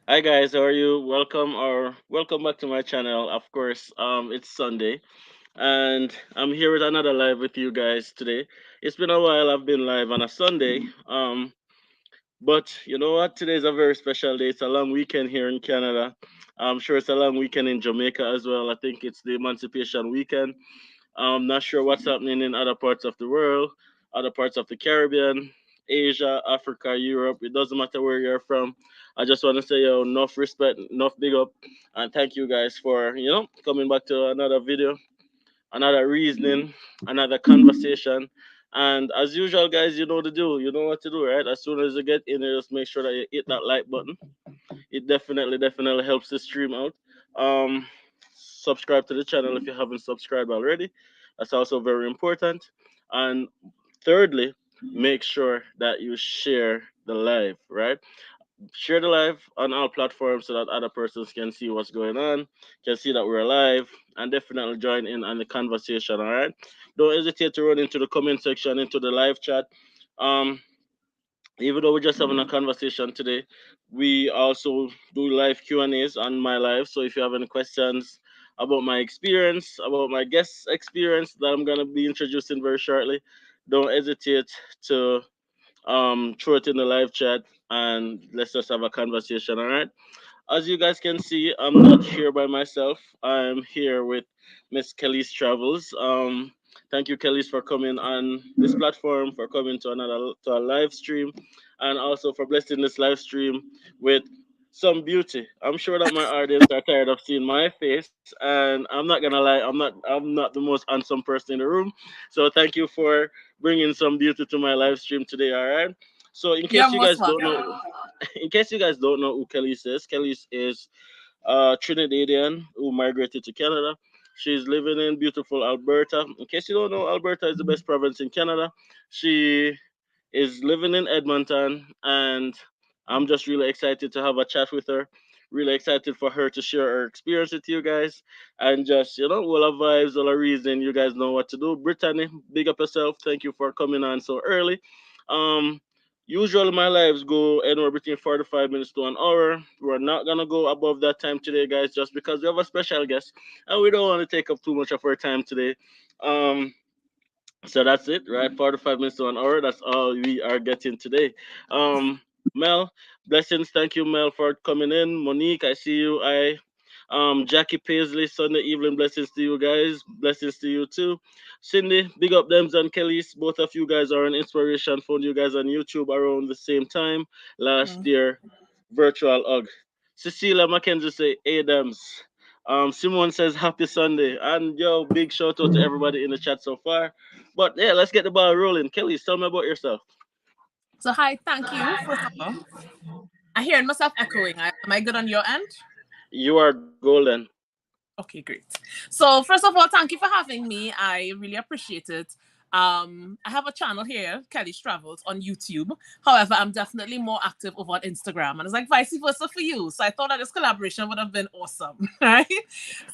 Hi guys, how are you? Welcome back to my channel. Of course, it's Sunday, and I'm here with another live with you guys today. It's been a while. I've been live on a Sunday, but you know what? Today is a very special day. It's a long weekend here in Canada. I'm sure it's a long weekend in Jamaica as well. I think it's the Emancipation Weekend. I'm not sure what's happening in other parts of the world, other parts of the Caribbean, Asia, Africa, Europe. It doesn't matter where you're from. I just want to say, enough respect, enough big up, and thank you guys for, coming back to another video, another reasoning, another conversation. And as usual, guys, you know the do. You know what to do, right? As soon as you get in there, just make sure that you hit that like button. It definitely helps the stream out. Subscribe to the channel if you haven't subscribed already. That's also very important. And thirdly, make sure that you share the live, right? Share the live on all platforms so that other persons can see what's going on, can see that we're live, and definitely join in on the conversation. All right. Don't hesitate to run into the comment section, into the live chat. Um, Even though we're just having a conversation today, we also do live Q&As on my live. So if you have any questions about my experience, about my guest experience that I'm gonna be introducing very shortly, don't hesitate to throw it in the live chat and let's just have a conversation. All right. As you guys can see, I'm not here by myself. I'm here with Miss Kelise Travels. Thank you, Kelise, for coming on this platform, for coming to a live stream, and also for blessing this live stream with some beauty. I'm sure that my audience are tired of seeing my face, and I'm not gonna lie, I'm not the most handsome person in the room. So thank you for bringing some beauty to my live stream today. All right. So You're most welcome. in case you guys don't know who Kelly's is Trinidadian who migrated to Canada. She's living in beautiful Alberta. In case you don't know, Alberta is the best province in Canada. She is living in Edmonton, and I'm just really excited to have a chat with her. Really excited for her to share her experience with you guys, and just all our vibes, all our reason. You guys know what to do. Brittany, big up yourself. Thank you for coming on so early. Um, Usually my lives go anywhere between 45 minutes to an hour. We're not gonna go above that time today, guys, just because we have a special guest and we don't want to take up too much of our time today. Um, so that's it, right? 45 minutes to an hour. That's all we are getting today. Um, Mel, blessings. Thank you, Mel, for coming in. Monique, I see you. Jackie Paisley, Sunday evening. Blessings to you guys. Blessings to you too. Cindy, big up them and Kelly's. Both of you guys are an inspiration. Found you guys on YouTube around the same time last Mm. year. Virtual hug. Cecilia Mackenzie say, Adams. Simone says happy Sunday. And yo, big shout out to everybody in the chat so far. But yeah, let's get the ball rolling. Kelly, tell me about yourself. So, hi, thank you. First of all, I hear myself echoing. Am I good on your end? You are golden. Okay, great. So, first of all, thank you for having me. I really appreciate it. I have a channel here, Kelise Travels, on YouTube. However, I'm definitely more active over on Instagram, and it's like vice versa for you. So I thought that this collaboration would have been awesome, right?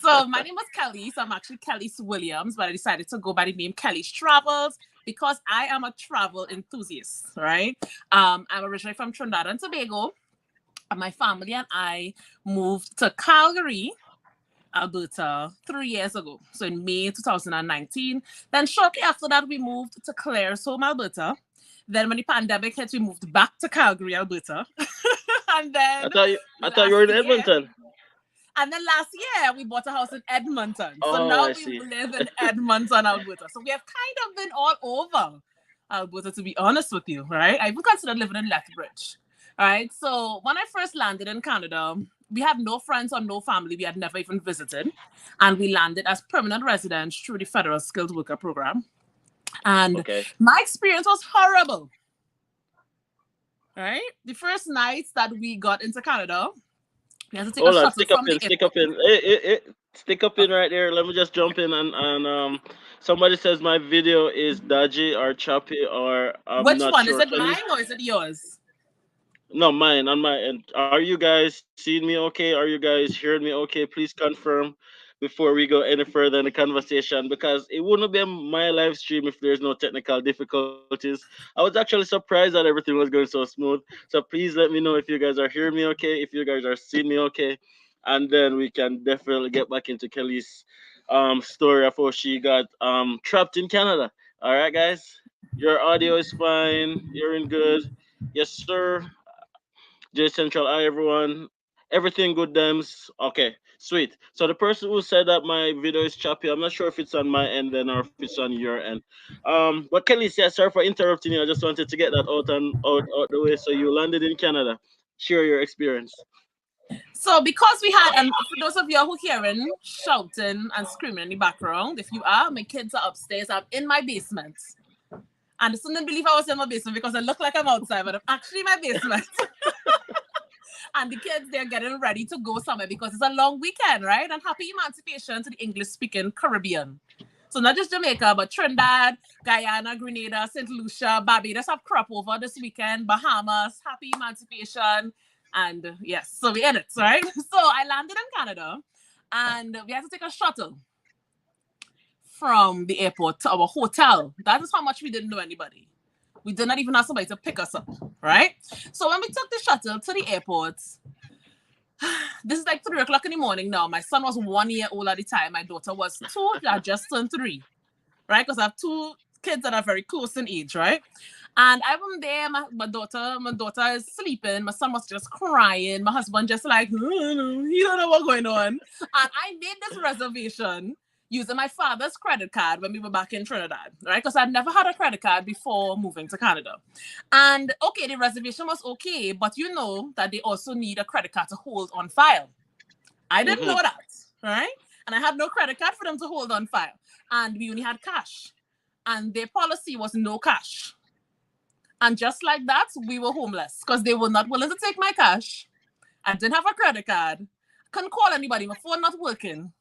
So my name is Kelly. So I'm actually Kelise Williams, but I decided to go by the name Kelise Travels because I am a travel enthusiast, right? I'm originally from Trinidad and Tobago. And my family and I moved to Calgary, Alberta 3 years ago. So in May 2019. Then shortly after that, we moved to Claresholm, Alberta. Then when the pandemic hit, we moved back to Calgary, Alberta. and I then thought you last were in year, Edmonton. and then last year we bought a house in Edmonton. So Oh, now I we see. live in Edmonton, Alberta. So we have kind of been all over Alberta, to be honest with you, right? I even considered living in Lethbridge. All right. So when I first landed in Canada, we had no friends or no family. We had never even visited. And we landed as permanent residents through the federal skilled worker program. And Okay. my experience was horrible. Right? The first nights that we got into Canada, we had to take a Hold on, shuttle from the stick up airport. in. Stick up in Okay. right there. Let me just jump in and somebody says my video is dodgy or choppy or I'm Which not one? Is sure. it Can you? mine or is it yours? No, mine on my end. Are you guys seeing me okay? Are you guys hearing me okay? Please confirm. before we go any further in the conversation, because it wouldn't be my live stream if there's no technical difficulties. I was actually surprised that everything was going so smooth. So please let me know if you guys are hearing me okay, if you guys are seeing me okay, and then we can definitely get back into Kelly's story of how she got trapped in Canada. All right, guys, your audio is fine, hearing good. Yes, sir. J Central, hi everyone. Everything good, Dems. Okay, sweet. So the person who said that my video is choppy, I'm not sure if it's on my end then or if it's on your end. But Kelly says, sorry for interrupting you. I just wanted to get that out the way. So you landed in Canada. Share your experience. So because we had, and for those of you who hearing shouting and screaming in the background, if you are, my kids are upstairs. I'm in my basement. And the student believe I was in my basement because I look like I'm outside, but I'm actually in my basement. And the kids, they're getting ready to go somewhere because it's a long weekend, right? And happy emancipation to the English-speaking Caribbean. So not just Jamaica, but Trinidad, Guyana, Grenada, St. Lucia, Barbados have crop over this weekend, Bahamas, happy emancipation. And yes, so we in it, right? So I landed in Canada and we had to take a shuttle from the airport to our hotel. That is how much we didn't know anybody. We did not even have somebody to pick us up, right? So when we took the shuttle to the airport, this is like 3 o'clock in the morning now. My son was 1 year old at the time. My daughter was 2, I just turned 3, right? Because I have 2 kids that are very close in age, right? And I was there, my daughter is sleeping. My son was just crying. My husband just like, he don't know what's going on. And I made this reservation using my father's credit card when we were back in Trinidad, right? Because I'd never had a credit card before moving to Canada. And okay, the reservation was okay, but you know that they also need a credit card to hold on file. I didn't know that, right? And I had no credit card for them to hold on file. And we only had cash. And their policy was no cash. And just like that, we were homeless because they were not willing to take my cash. I didn't have a credit card. Couldn't call anybody. My phone not working.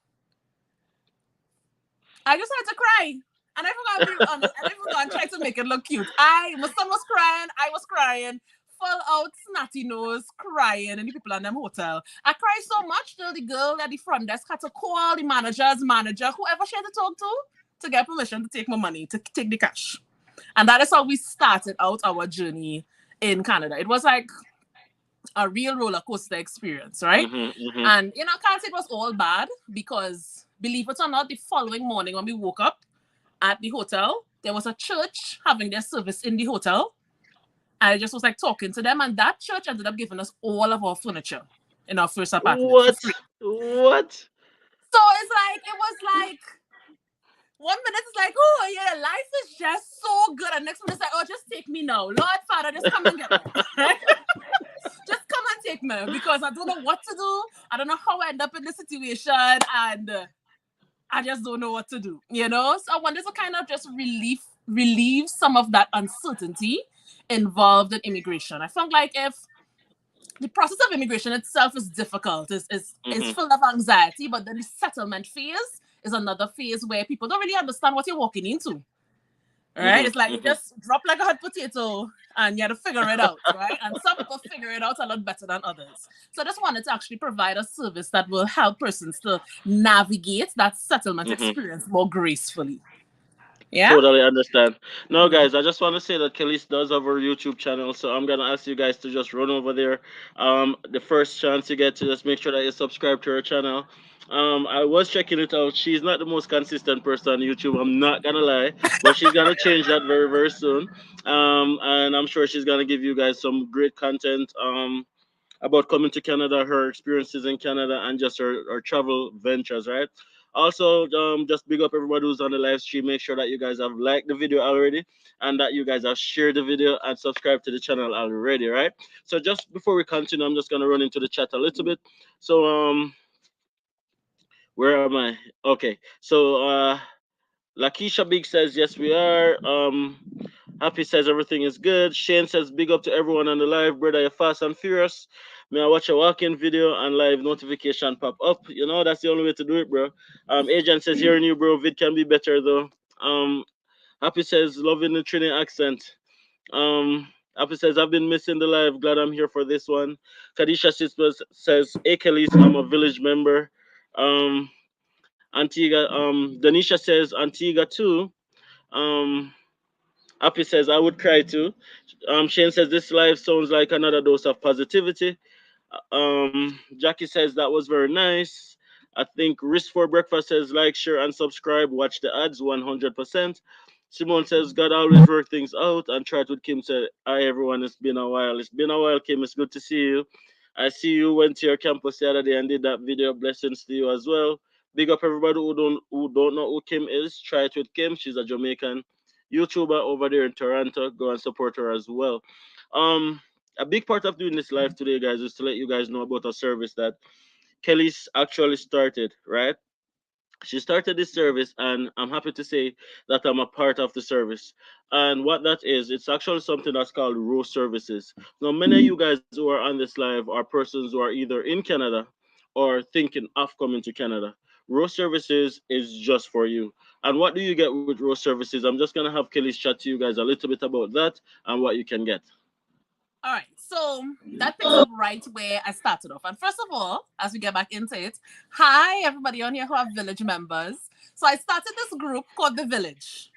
I just had to cry. And I forgot to be honest. I forgot and try to make it look cute. My son was crying. I was crying. Full out, snotty nose, crying in the people in them hotel. I cried so much till the girl at the front desk had to call the manager's manager, whoever she had to talk to get permission to take my money, to take the cash. And that is how we started out our journey in Canada. It was like a real roller coaster experience, right? And, I can't say it was all bad because, believe it or not, the following morning when we woke up at the hotel, there was a church having their service in the hotel. I just was like talking to them, and that church ended up giving us all of our furniture in our first apartment for free. What? So it was like, 1 minute it's like, oh yeah, life is just so good. And next minute it's like, oh, just take me now. Lord Father, just come and get me. Just come and take me because I don't know what to do. I don't know how I end up in this situation. And I just don't know what to do, So I wanted to kind of just relieve some of that uncertainty involved in immigration. I felt like if the process of immigration itself is difficult, is full of anxiety, but then the settlement phase is another phase where people don't really understand what you're walking into. Right? It's like you just drop like a hot potato and you have to figure it out, right? And some people figure it out a lot better than others. So I just wanted to actually provide a service that will help persons to navigate that settlement experience more gracefully. Yeah. Totally understand. No, guys, I just want to say that Kelise does have her YouTube channel, so I'm gonna ask you guys to just run over there. The first chance you get to just make sure that you subscribe to her channel. I was checking it out. She's not the most consistent person on YouTube. I'm not gonna lie, but she's gonna change that very, very soon. And I'm sure she's gonna give you guys some great content. About coming to Canada, her experiences in Canada, and just her travel ventures, right? Also, just big up everybody who's on the live stream. Make sure that you guys have liked the video already and that you guys have shared the video and subscribed to the channel already, right? So just before we continue, I'm just gonna run into the chat a little bit. So where am I? Okay. So Lakeisha Big says yes we are. Happy says everything is good. Shane says big up to everyone on the live, brother. You're fast and furious. May I watch a walk-in video and live notification pop up? That's the only way to do it, bro. Agent says hearing you, bro. Vid can be better though. Happy says loving the Trini accent. Happy says I've been missing the live. Glad I'm here for this one. Kadisha Sisters says, hey Kelise, I'm a village member. Um, Antigua. Danisha says Antigua too. Um, Appy says I would cry too. Shane says this live sounds like another dose of positivity. Jackie says that was very nice. I think Risk for Breakfast says like, share, and subscribe. Watch the ads 100%. Simone says God always work things out. And Chat with Kim said, hi everyone, it's been a while. It's been a while, Kim. It's good to see you. I see you went to your campus the other day and did that video. Blessings to you as well. Big up everybody who don't know who Kim is. Try it with Kim. She's a Jamaican YouTuber over there in Toronto. Go and support her as well. Um, a big part of doing this live today, guys, is to let you guys know about a service that Kelly's actually started, right? She started this service, and I'm happy to say that I'm a part of the service. And what that is, it's actually something that's called row services. Now, many of you guys who are on this live are persons who are either in Canada or thinking of coming to Canada. Row services is just for you. And what do you get with row services? I'm just gonna have Kelly chat to you guys a little bit about that and what you can get. All right, so that picks up right where I started off. And first of all, as we get back into it, hi everybody on here who are village members. So I started this group called The Village.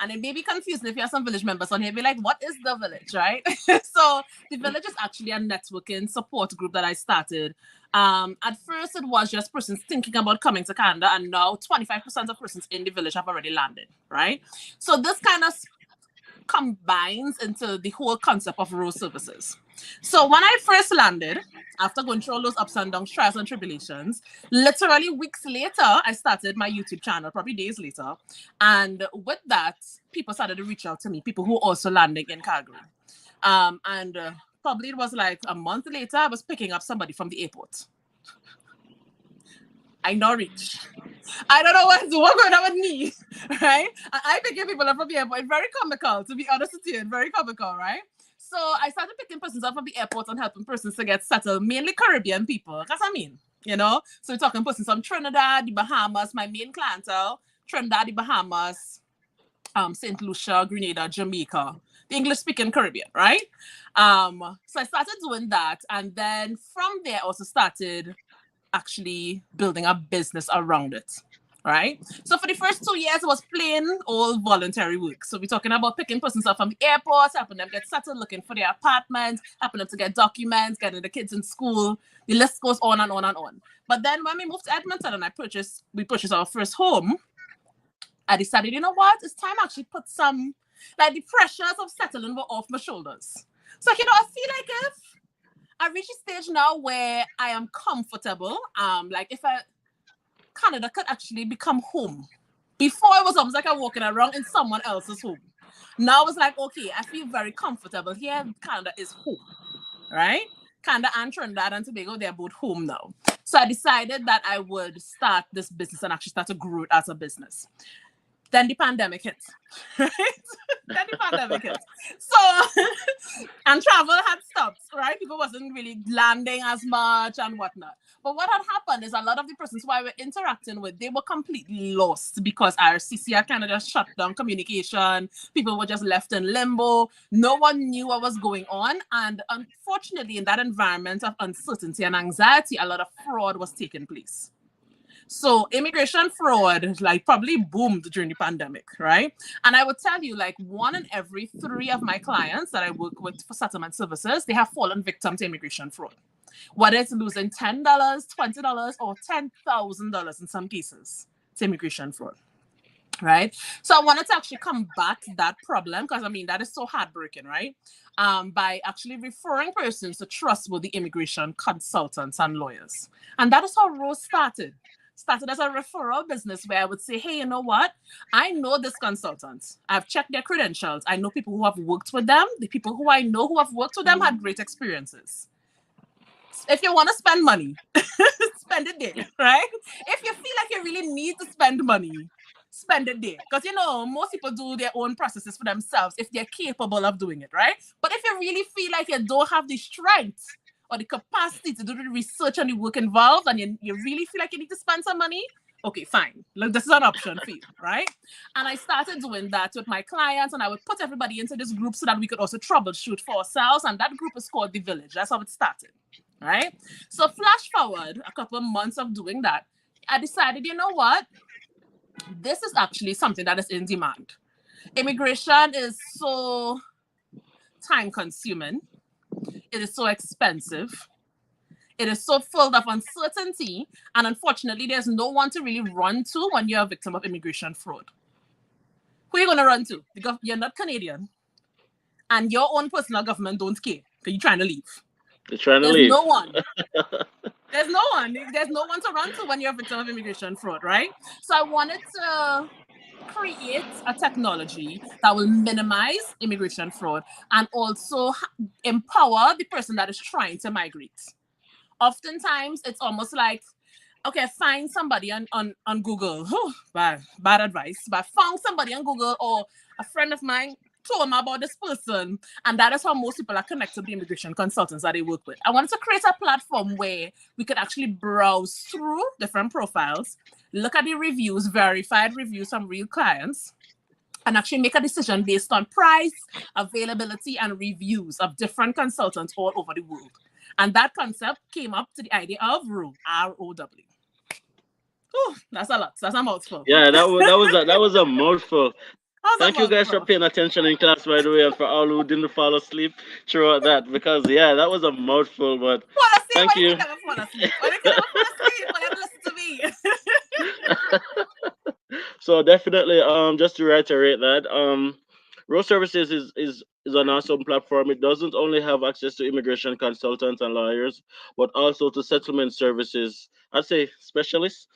And it may be confusing if you have some village members on here, be like, what is The Village, right? So The Village is actually a networking support group that I started. At first, it was just persons thinking about coming to Canada, and now 25% of persons in the village have already landed, right? So this kind of combines into the whole concept of road services. So when I first landed, after going through all those ups and downs, trials and tribulations, literally weeks later, I started my YouTube channel, probably days later. And with that, people started to reach out to me, people who are also landing in Calgary. And probably it was like a month later, I was picking up somebody from the airport. I know reach. I don't know what's going on with me, right? I picking people up from the airport. It's very comical, to be honest with you. It's very comical, right? So I started picking persons up from the airport and helping persons to get settled, mainly Caribbean people. That's what I mean, you know? So we're talking persons from Trinidad, the Bahamas, my main clientele, Trinidad, the Bahamas, St. Lucia, Grenada, Jamaica, the English-speaking Caribbean, right? So I started doing that. And then from there, I also started actually building a business around it, right? So for the first 2 years, it was plain old voluntary work. So we're talking about picking persons up from the airports, helping them get settled, looking for their apartments, helping them to get documents, getting the kids in school. The list goes on and on and on. But then when we moved to Edmonton and we purchased our first home, I decided, you know what? It's time to actually put some, like the pressures of settling were off my shoulders. So, you know, I feel like if I reached a stage now where I am comfortable. Like if Canada could actually become home. Before it was almost like I'm walking around in someone else's home. Now it's like, okay, I feel very comfortable here. Canada is home, right? Canada and Trinidad and Tobago, they're both home now. So I decided that I would start this business and actually start to grow it as a business. Then the pandemic hit, right? Then the pandemic hit. So, and travel had stopped, right? People wasn't really landing as much and whatnot. But what had happened is a lot of the persons who I were interacting with, they were completely lost because RCC had kind of just shut down communication. People were just left in limbo. No one knew what was going on. And unfortunately, in that environment of uncertainty and anxiety, a lot of fraud was taking place. So immigration fraud like probably boomed during the pandemic, right? And I would tell you like 1 in every 3 of my clients that I work with for settlement services, they have fallen victim to immigration fraud. Whether it's losing $10, $20, or $10,000 in some cases to immigration fraud, right? So I wanted to actually combat that problem because I mean, that is so heartbreaking, right? By actually referring persons to trustworthy immigration consultants and lawyers. And that is how Rose started as a referral business where I would say, hey, you know what? I know this consultant. I've checked their credentials. I know people who have worked with them. The people who I know who have worked with them had great experiences. If you want to spend money, spend it there, right? If you feel like you really need to spend money, spend it there. Because, you know, most people do their own processes for themselves if they're capable of doing it, right? But if you really feel like you don't have the strength or the capacity to do the research and the work involved, and you really feel like you need to spend some money, okay, fine. Look, this is an option for you, right? And I started doing that with my clients, and I would put everybody into this group so that we could also troubleshoot for ourselves. And that group is called The Village. That's how it started, right? So flash forward a couple of months of doing that. I decided, you know what? This is actually something that is in demand. Immigration is so time consuming. It is so expensive. It is so full of uncertainty. And unfortunately, there's no one to really run to when you're a victim of immigration fraud. Who are you going to run to? Because you're not Canadian. And your own personal government don't care because you're trying to leave. They're trying to There's leave. no one. There's no one. There's no one to run to when you're a victim of immigration fraud, right? So I wanted to create a technology that will minimize immigration fraud and also empower the person that is trying to migrate. Oftentimes, it's almost like, okay, find somebody on Google. Oh, bad advice. But I found somebody on Google, or a friend of mine told me about this person. And that is how most people are connected to the immigration consultants that they work with. I wanted to create a platform where we could actually browse through different profiles, look at the reviews, verified reviews from real clients, and actually make a decision based on price, availability, and reviews of different consultants all over the world. And that concept came up to the idea of ROW, R-O-W. Oh, that's a lot. That's a mouthful. Yeah, that was a mouthful. That's a Thank you guys for mouthful. paying attention in class, by the way, and for all who didn't fall asleep throughout that, because yeah, that was a mouthful. But Fall asleep thank when you you. can never fall asleep. When you can never fall asleep, when you listen to me. So definitely, just to reiterate that, Road Services is an awesome platform. It doesn't only have access to immigration consultants and lawyers, but also to settlement services. I'd say specialists,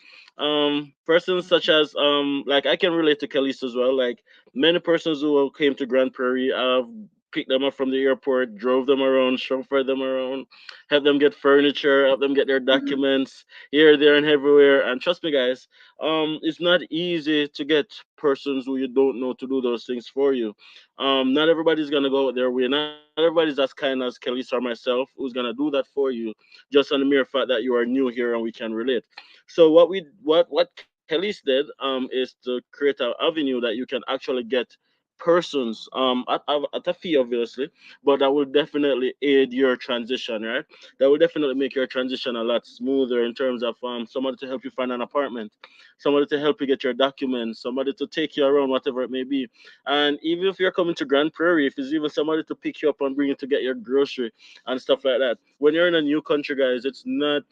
persons such as like I can relate to Kelise as well. Like many persons who came to Grand Prairie, I've picked them up from the airport, drove them around, chauffeured them around, help them get furniture, help them get their documents here, there, and everywhere. And trust me, guys, it's not easy to get persons who you don't know to do those things for you. Not everybody's gonna go out their way. Not everybody's as kind as Kelly or myself who's gonna do that for you just on the mere fact that you are new here and we can relate. So what Kelly's did is to create an avenue that you can actually get persons at a fee obviously, but that will definitely aid your transition, right? That will definitely make your transition a lot smoother in terms of somebody to help you find an apartment, somebody to help you get your documents, somebody to take you around, whatever it may be. And even if you're coming to Grand Prairie, if it's even somebody to pick you up and bring you to get your grocery and stuff like that. When you're in a new country, guys, it's not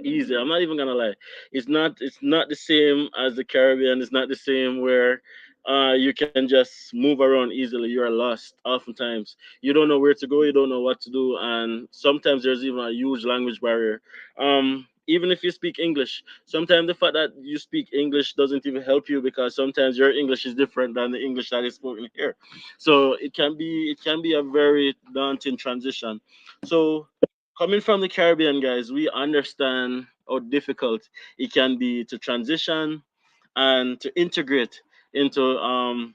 easy. I'm not even gonna lie. It's not the same as the Caribbean. It's not the same where you can just move around easily. You're lost oftentimes. You don't know where to go, you don't know what to do, and sometimes there's even a huge language barrier. Even if you speak English, sometimes the fact that you speak English doesn't even help you because sometimes your English is different than the English that is spoken here. So it can be a very daunting transition. So coming from the Caribbean, guys, we understand how difficult it can be to transition and to integrate into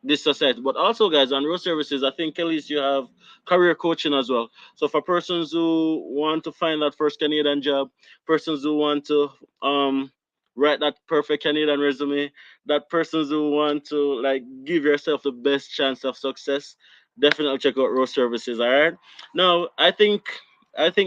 this society. But also, guys, on road services, I think at least you have career coaching as well. So for persons who want to find that first Canadian job, persons who want to um write that perfect Canadian resume, that persons who want to like give yourself the best chance of success, definitely check out road services. All right. Now, I think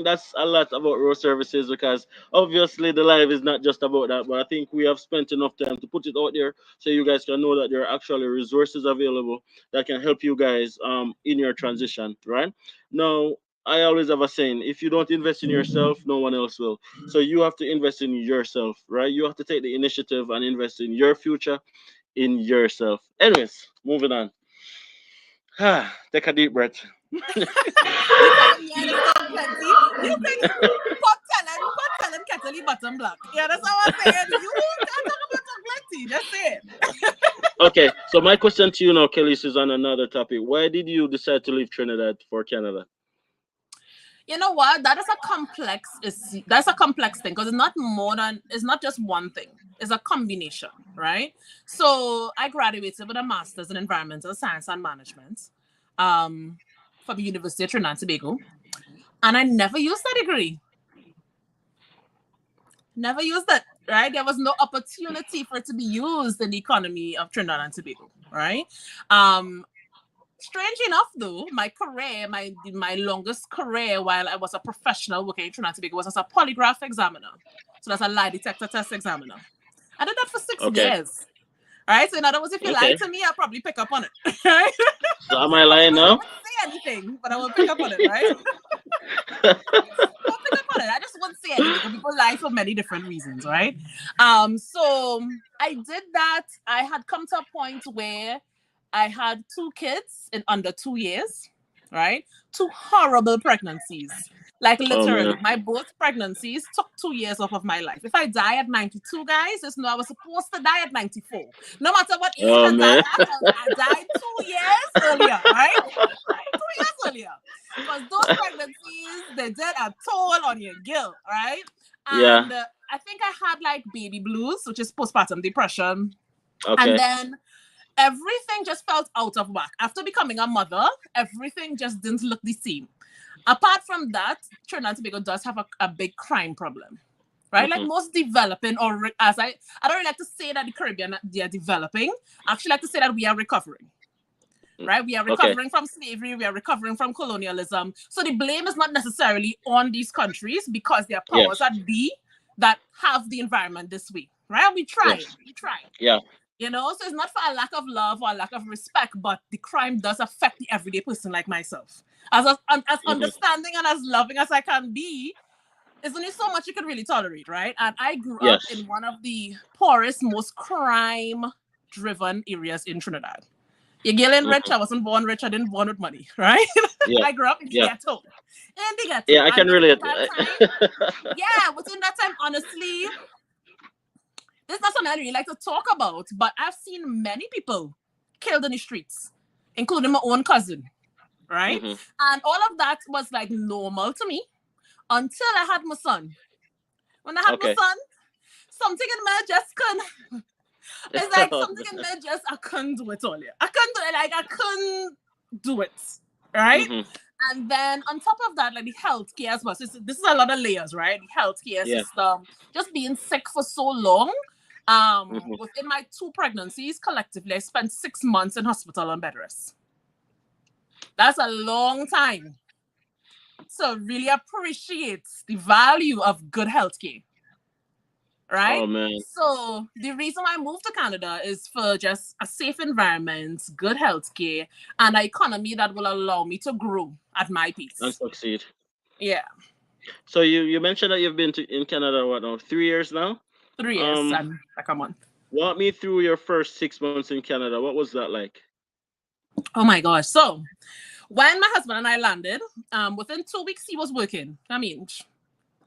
that's a lot about road services because obviously the live is not just about that, but I think we have spent enough time to put it out there so you guys can know that there are actually resources available that can help you guys in your transition, right? Now, I always have a saying, if you don't invest in yourself, no one else will. So you have to invest in yourself, right? You have to take the initiative and invest in your future, in yourself. Anyways, moving on. Take a deep breath. You can't hear this so plenty. You think pot telling kettle bottom black. Yeah, that's how I'm saying. You can't talk about talk plenty. Just say it. Okay, so my question to you now, Kelly, is on another topic. Why did you decide to leave Trinidad for Canada? You know what? That's a complex thing because it's not just one thing. It's a combination, right? So I graduated with a master's in environmental science and management um from the University of Trinidad and Tobago. And I never used that degree. Never used it. Right? There was no opportunity for it to be used in the economy of Trinidad and Tobago, right? Um Strange enough, though, my career, my longest career while I was a professional working in Trinidad and Tobago was as a polygraph examiner. So that's a lie detector test examiner. I did that for 6 Okay. years. Right? So in other words, if you lie Okay. to me, I'll probably pick up on it. Right? So am I Of lying course, I now? wouldn't say anything, but I will pick up on it, right? I'll pick up on it. I just won't say anything because people lie for many different reasons, right? So I did that. I had come to a point where I had 2 kids in under 2 years, right? 2 horrible pregnancies. Like Oh man. literally, my both pregnancies took 2 years off of my life. If I die at 92, guys, just know I was supposed to die at 94. No matter what age Oh I die man. at, I died 2 years earlier, right? 2 years earlier. Because those pregnancies, they did a toll on your guilt, right? Yeah. And I think I had like baby blues, which is postpartum depression. And Okay. then everything just felt out of whack. After becoming a mother, everything just didn't look the same. Apart from that, Trinidad and Tobago does have a big crime problem, right? Like Mhm. most developing, or as I don't really like to say that the Caribbean they are developing. I actually like to say that we are recovering, right? We are Okay. recovering from slavery. We are recovering from colonialism. So the blame is not necessarily on these countries because there are powers Yes. that be that have the environment this way, right? We try, Yes. we try. Yeah. You know, so it's not for a lack of love or a lack of respect, but the crime does affect the everyday person like myself. As Mhm. understanding and as loving as I can be, there's only so much you can really tolerate, right? And I grew up Yes. in one of the poorest, most crime-driven areas in Trinidad. You're getting rich. Mhm. I wasn't born rich. I didn't born with money, right? Yeah. I grew up in the Yeah. ghetto. In the ghetto. Yeah. I And can within relate. that time, yeah, within that time, honestly, this is not something I really like to talk about, but I've seen many people killed in the streets, including my own cousin, right? Mhm. And all of that was like normal to me until I had my son. When I had my Okay. son, something in me just couldn't. It's like something in me just I couldn't do it all. Yeah. I couldn't do it. Like I couldn't do it, right? Mhm. And then on top of that, like the healthcare as well. So this is a lot of layers, right? The healthcare Yeah. system, just being sick for so long. Mhm. Within my 2 pregnancies, collectively, I spent 6 months in hospital on bed rest. That's a long time. So really appreciate the value of good healthcare, right? Oh man. So the reason why I moved to Canada is for just a safe environment, good healthcare, and an economy that will allow me to grow at my And pace. succeed. Yeah, So you mentioned that you've been to in Canada what now? 3 years now. 3 years Um. and like a month. Walk me through your first 6 months in Canada. What was that like? Oh my gosh. So when my husband and I landed, within 2 weeks he was working. I mean,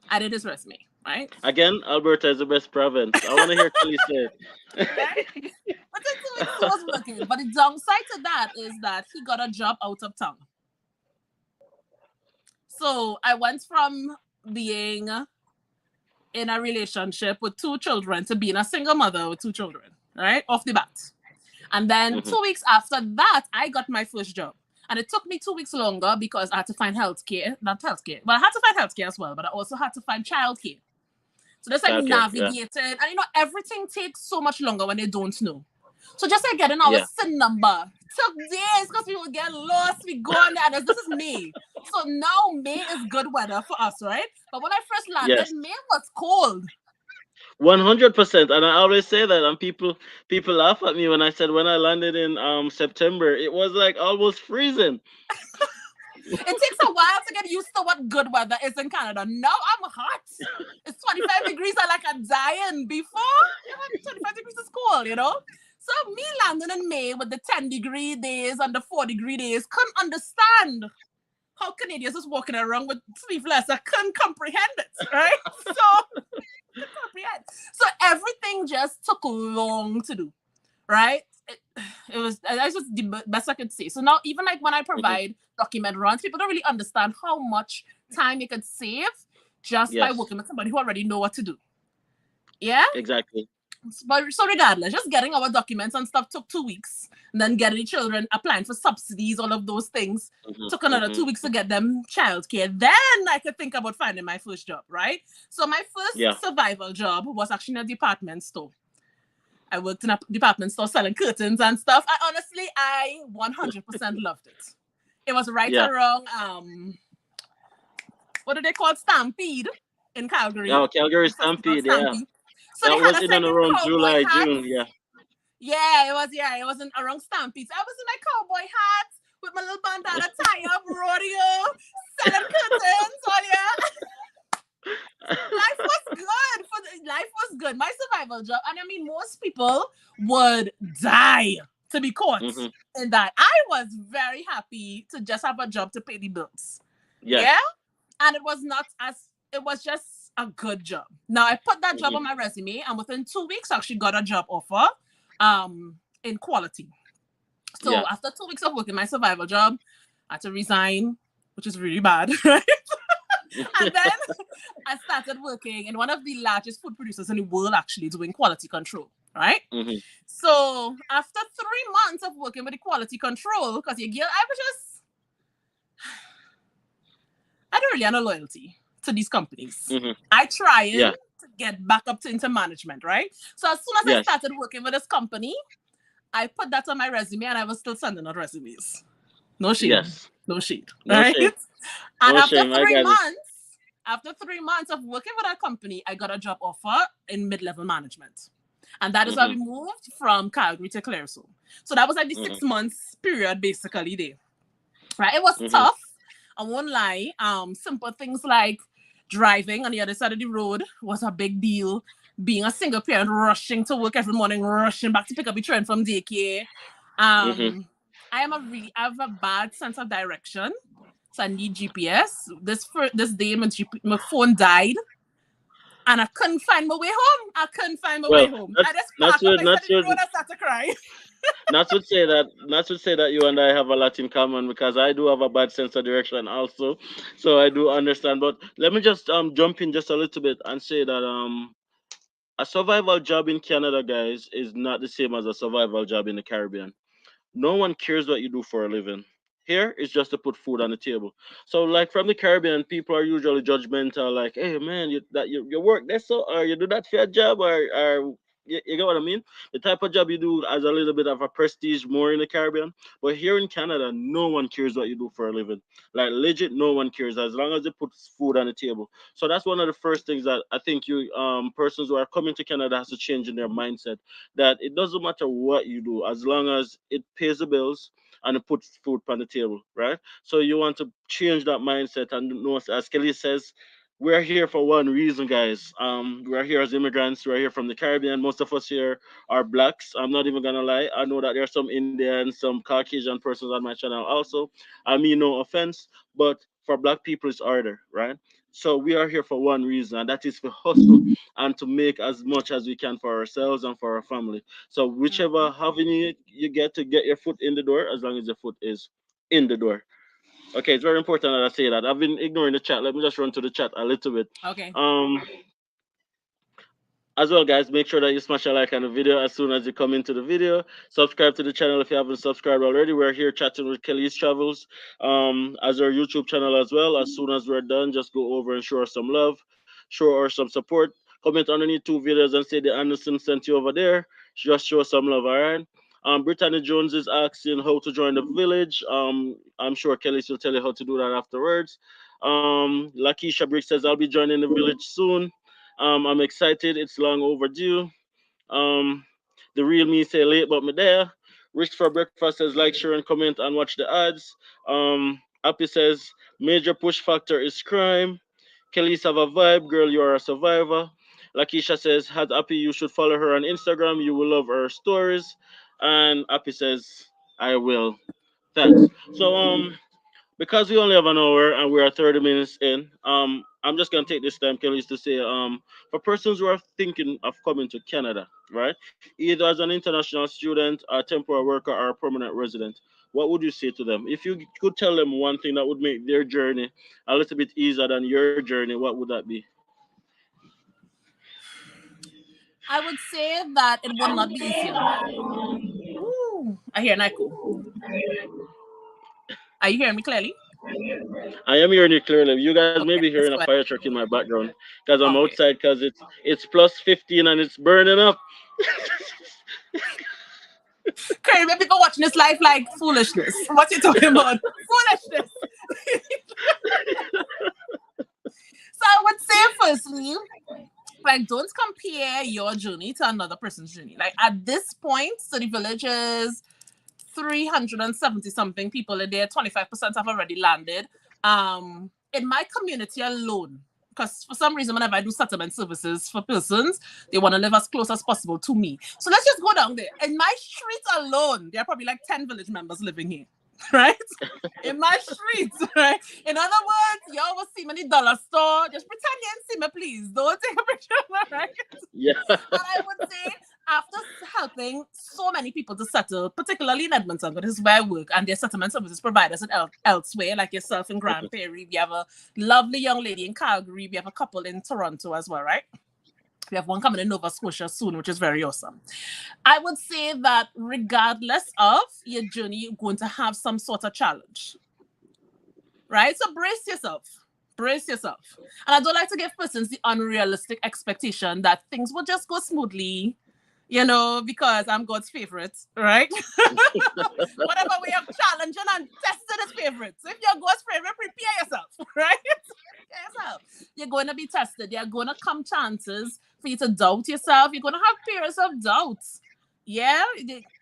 I did his resume, right? Again, Alberta is the best province. I want to hear Kelly say Right? it. Within 2 weeks he was working. But the downside to that is that he got a job out of town. So I went from being in a relationship with 2 children to being a single mother with 2 children, right? Off the bat. And then Mhm. 2 weeks after that, I got my first job. And it took me 2 weeks longer because I had to find healthcare, not healthcare. Well, I had to find healthcare as well, but I also had to find childcare. So that's like Childcare. Yeah. navigating. And everything takes so much longer when they don't know. So just like getting our Yeah. SIN number took days because we would get lost. We go on there, and this is May. So now May is good weather for us, right? But when I first landed, Yes. May was cold. 100%. And I always say that, and people laugh at me when I said when I landed in September, it was like almost freezing. It takes a while to get used to what good weather is in Canada. Now I'm hot. It's 25 degrees. I like a dying. Before, 25 degrees is cool, So me landing in May with the 10-degree days and the 4-degree days couldn't understand how Canadians is walking around with sleeveless. I couldn't comprehend it, right? So comprehend. So everything just took long to do, right? It was that's just the best I could say. So now even like when I Mhm. provide document runs, people don't really understand how much time you could save just by Yes. working with somebody who already know what to do. Yeah? Exactly. But so regardless, just getting our documents and stuff took 2 weeks. And then getting the children applying for subsidies, all of those things. Mhm. Took another Mhm. 2 weeks to get them childcare. Then I could think about finding my first job, right? So my Yeah. first survival job was actually in a department store. I worked in a department store selling curtains and stuff. I 100% loved it. It was right Yeah. around what do they call Stampede in Calgary? Oh, Calgary The festival Stampede. Yeah. Stampede. So they That had was us in like and in around cowboy July, June. hats. Yeah. Yeah, it was in around Stampede. So I was in my cowboy hats with my little bandana tie up, rodeo, selling curtains. Oh yeah. Life was good. Life was good. My survival job, and I mean, most people would die to be caught Hmm. in that. I was very happy to just have a job to pay the bills. Yeah, Yes. and it was not as it was just a good job. Now I put that job Hmm. on my resume, and within 2 weeks, I actually got a job offer, in quality. So Yeah. after 2 weeks of working my survival job, I had to resign, which is really bad, right? And then I started working in one of the largest food producers in the world, actually doing quality control, right? Hmm. So after 3 months of working with the quality control, because you get, I don't really have no loyalty to these companies. Hmm. I trying Yeah. to get back up to into management, right? So as soon as I Yes. started working with this company, I put that on my resume and I was still sending out resumes. No shade. Yes. No shade. No Right? shame. And No shame. I got it. after 3 months of working with that company, I got a job offer in mid-level management. And that is why Hmm. we moved from Calgary to Clareso. So that was like the Hmm. 6 months period basically there. Right? It was Hmm. tough. I won't lie. Simple things like driving on the other side of the road was a big deal. Being a single parent, rushing to work every morning, rushing back to pick up the train from daycare. Hmm. Um, I have a bad sense of direction, so I need GPS. This day, my phone died, and I couldn't find my way home. I couldn't find my way Well, home. I that's just that's parked up what by the side that's of the what road and started to cry. not to say that not to say that you and I have a lot in common because I do have a bad sense of direction also, so I do understand. But let me just jump in just a little bit and say that a survival job in Canada, guys, is not the same as a survival job in the Caribbean. No one cares what you do for a living. Here, it's just to put food on the table. So, like from the Caribbean, people are usually judgmental, like, "Hey, man, you work that's so, or you do that for a job, or you get what I mean? The type of job you do has a little bit of a prestige more in the Caribbean, but here in Canada, no one cares what you do for a living. Like legit, no one cares as long as they put food on the table. So that's one of the first things that I think you persons who are coming to Canada has to change in their mindset, that it doesn't matter what you do as long as it pays the bills and it puts food on the table, right? So you want to change that mindset and know, as Kelly says, we're here for one reason, guys. We're here as immigrants. We're here from the Caribbean. Most of us here are blacks. I'm not even gonna lie. I know that there are some Indian, some Caucasian persons on my channel also. I mean, no offense, but for black people, it's harder, right? So we are here for one reason, and that is to hustle and to make as much as we can for ourselves and for our family. So whichever Mhm. avenue you get to get your foot in the door, as long as your foot is in the door. Okay, it's very important that I say that. I've been ignoring the chat. Let me just run to the chat a little bit. Okay. Um, as well, guys, make sure that you smash a like on the video as soon as you come into the video. Subscribe to the channel if you haven't subscribed already. We're here chatting with Kelly's Travels, as our YouTube channel as well. As soon as we're done, just go over and show us some love, show us some support. Comment underneath 2 videos and say the Anderson sent you over there. Just show us some love, all right? Brittany Jones is asking how to join the village. I'm sure Kelly will tell you how to do that afterwards. Lakisha Brick says, I'll be joining the village soon. I'm excited. It's long overdue. Um, the real me say late, but me there. Rich for breakfast says like, share, and comment and watch the ads. Happy says major push factor is crime. Kelly's have a vibe, girl. You are a survivor. Lakisha says, had Happy, you should follow her on Instagram. You will love her stories. And Happy says, I will. Thanks. So because we only have an hour and we are 30 minutes in, I'm just gonna take this time, Kelly, to say, for persons who are thinking of coming to Canada, right, either as an international student, a temporary worker, or a permanent resident, what would you say to them? If you could tell them one thing that would make their journey a little bit easier than your journey, what would that be? I would say that it would not be easier. Ooh, I hear an echo. Are you hearing me clearly? I am hearing you clearly. You guys may Okay, be hearing let's a go ahead. fire truck in my background because I'm Okay. outside because it's plus 15 and it's burning up. Crazy people watching this life like foolishness. What you talking about? Foolishness. So I would say, firstly, like, don't compare your journey to another person's journey. Like, at this point, so the village is 370 something people in there, 25% have already landed. In my community alone, because for some reason, whenever I do settlement services for persons, they want to live as close as possible to me. So let's just go down there. In my street alone, there are probably like 10 village members living here. Right? In my streets, right? In other words, you always see me in the dollar store. Just pretend you didn't see me, please. Don't take a picture of me, right? Yeah. And I would say, after helping so many people to settle, particularly in Edmonton, but this is where I work, and their settlement services providers elsewhere, like yourself in Grand Prairie. We have a lovely young lady in Calgary. We have a couple in Toronto as well, right? We have one coming in Nova Scotia soon, which is very awesome. I would say that regardless of your journey, you're going to have some sort of challenge, right? So brace yourself. Brace yourself. And I don't like to give persons the unrealistic expectation that things will just go smoothly, you know, because I'm God's favorite, right? Whatever we have challenging and tested as favorites. So if you're God's favorite, prepare yourself, right? Prepare yourself. You're going to be tested. There are going to come chances for you to doubt yourself. You're going to have periods of doubt. Yeah,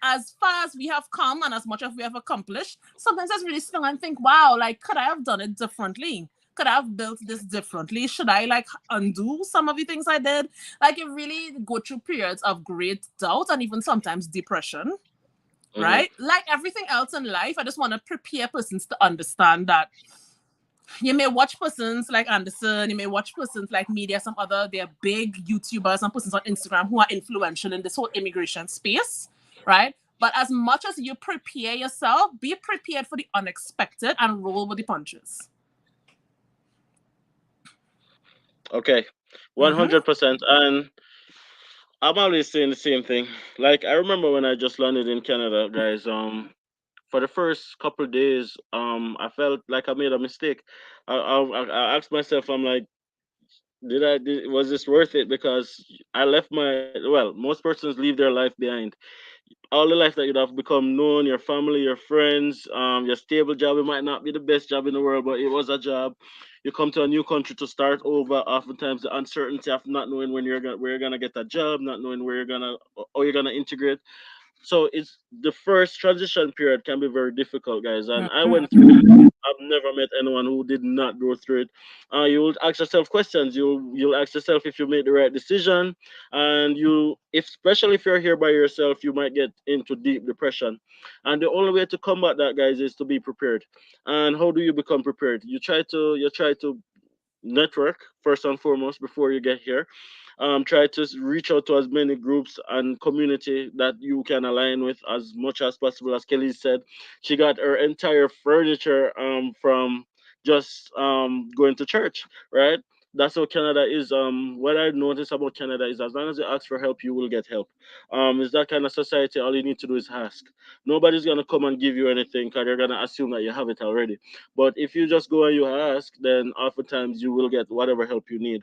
as far as we have come and as much as we have accomplished, sometimes I just really sit and think, wow, like, could I have done it differently? Could I have built this differently? Should I like undo some of the things I did? Like, you really go through periods of great doubt and even sometimes depression, right? Like everything else in life, I just want to prepare persons to understand that you may watch persons like Anderson, you may watch persons like me, some other, they're big YouTubers and persons on Instagram who are influential in this whole immigration space, right? But as much as you prepare yourself, be prepared for the unexpected and roll with the punches. Okay, 100%. And I'm always saying the same thing. Like, I remember when I just landed in Canada, guys. For the first couple of days, I felt like I made a mistake. I asked myself, I'm like, was this worth it? Because I left most persons leave their life behind. All the life that you'd have become known, your family, your friends, your stable job. It might not be the best job in the world, but it was a job. You come to a new country to start over. Oftentimes, the uncertainty of not knowing where you're gonna get a job, not knowing where you're gonna how you're gonna integrate. So it's the first transition period can be very difficult, guys. And I went through it. I've never met anyone who did not go through it. You'll ask yourself questions. You'll ask yourself if you made the right decision, and if especially if you're here by yourself, you might get into deep depression. And the only way to combat that, guys, is to be prepared. And how do you become prepared? You try to network first and foremost before you get here. Try to reach out to as many groups and community that you can align with as much as possible. As Kelly said, she got her entire furniture from just going to church, right? That's how Canada is. What I noticed about Canada is as long as you ask for help, you will get help. It's that kind of society. All you need to do is ask. Nobody's gonna come and give you anything because they're gonna assume that you have it already. But if you just go and you ask, then oftentimes you will get whatever help you need.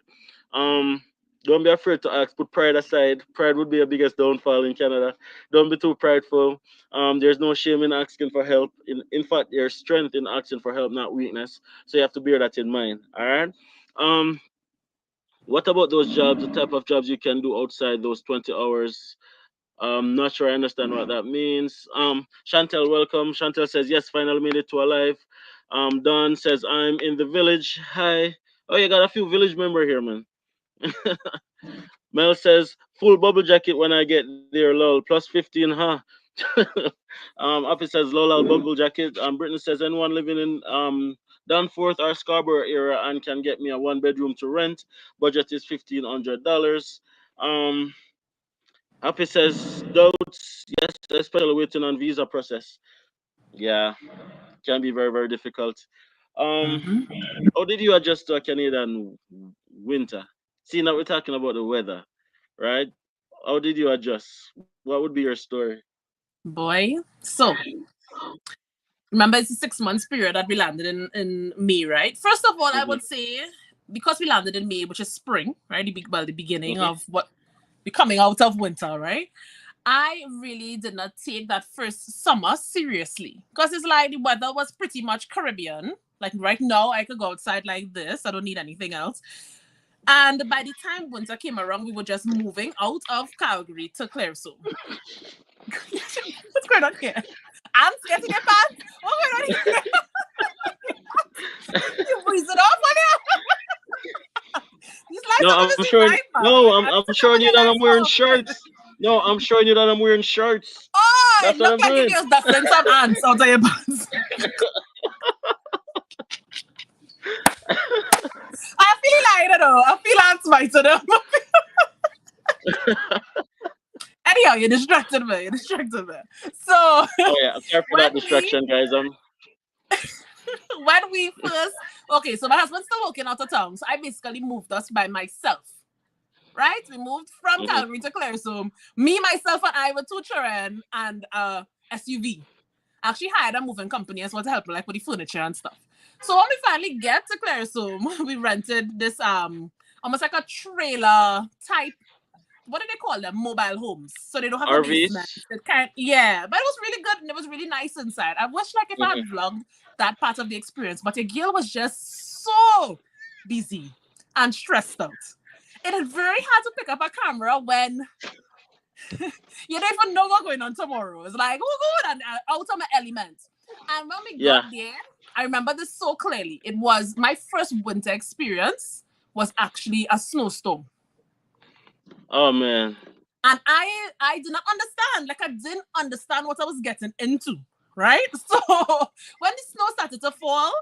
Um, don't be afraid to ask. Put pride aside. Pride would be your biggest downfall in Canada. Don't be too prideful. There's no shame in asking for help. In fact, there's strength in asking for help, not weakness. So you have to bear that in mind. All right. Um, what about those jobs? The type of jobs you can do outside those 20 hours? Not sure I understand what that means. Chantel, welcome. Chantel says yes, finally made it to alive. Don says I'm in the village. Hi. Oh, you got a few village member here, man. Mel says, full bubble jacket when I get there, lol. Plus 15, huh? Afi says, lol, I'll bubble jacket. Brittany says, anyone living in Danforth or Scarborough area and can get me a one bedroom to rent. Budget is $1,500. Happy says, doubts, yes, especially waiting on visa process. Yeah, can be very, very difficult. Um, how did you adjust to a Canadian winter? Seeing that we're talking about the weather, right? How did you adjust? What would be your story? Boy, so remember it's a 6 months period that we landed in May, right? First of all, I Mm-hmm. would say because we landed in May, which is spring, right? The beginning Mm-hmm. of what we coming out of winter, right? I really did not take that first summer seriously because it's like the weather was pretty much Caribbean. Like right now, I could go outside like this. I don't need anything else. And by the time winter came around, we were just moving out of Calgary to Claresholm. What's going on here? I'm getting a pants. What's going on here? You breeze it off on here. These lights No, are I'm gonna see showing. my mouth. No, I I'm need to showing cover you the that I'm lights wearing off. shorts. No, I'm showing you that I'm wearing shorts. Oh, That's what look I'm like if doing. you're duffing some ants out of your pants. I feel like, I don't know, I feel ants biting them. Anyhow, you distracted me. You distracted me. So Oh yeah, sorry for when that we distraction, guys. when we first okay, so my husband's still working out of town, so I basically moved us by myself. Right? We moved from Mhm. Calgary to Claresholm. Me, myself, and I with two children and SUV. I actually hired a moving company as well to help me like with the furniture and stuff. So when we finally get to Claresholm, we rented this almost like a trailer type, what do they call them? Mobile homes. So they don't have a basement. RVs. It can't, yeah, but it was really good and it was really nice inside. I wish like if I Mhm. had vlogged that part of the experience, but your girl was just so busy and stressed out. It is very hard to pick up a camera when you don't even know what's going on tomorrow. It's like, oh, good, and out of my element. And when we got Yeah. there, I remember this so clearly. It was my first winter experience was actually a snowstorm. Oh man. And I did not understand. Like I didn't understand what I was getting into. Right? So when the snow started to fall,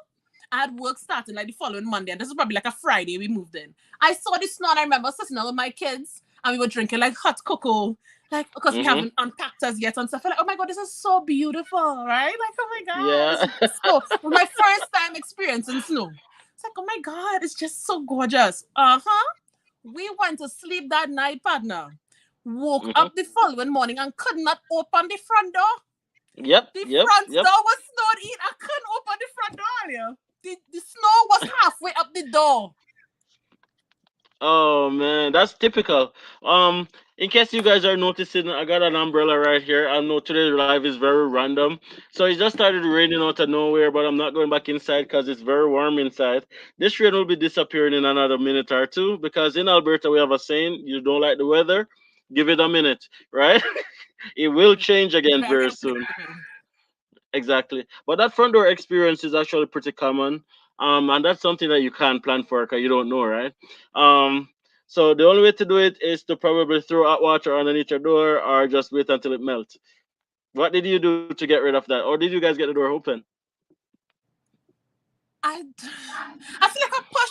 I had work starting like the following Monday, and this was probably like a Friday we moved in. I saw the snow and I remember sitting down with my kids and we were drinking like hot cocoa, like because we Mhm. haven't unpacked us yet and stuff. Like, oh my god, this is so beautiful, right? Like, oh my god, this Yeah. is so it was my first time experiencing snow. It's like, oh my god, it's just so gorgeous. Uh-huh. We went to sleep that night, partner. Woke Mhm. up the following morning and could not open the front door. Yep. The Yep. front Yep. door was snowed in. I couldn't open the front door earlier. The snow was halfway up the door. Oh man, that's typical. In case you guys are noticing, I got an umbrella right here. I know today's live is very random, so it just started raining out of nowhere. But I'm not going back inside because it's very warm inside. This rain will be disappearing in another minute or two because in Alberta we have a saying: you don't like the weather, give it a minute, right? It will change again I very get soon. it. Exactly. But that front door experience is actually pretty common. And that's something that you can't plan for because you don't know, right? Um, so the only way to do it is to probably throw hot water underneath your door or just wait until it melts. What did you do to get rid of that? Or did you guys get the door open? I, I feel like I push.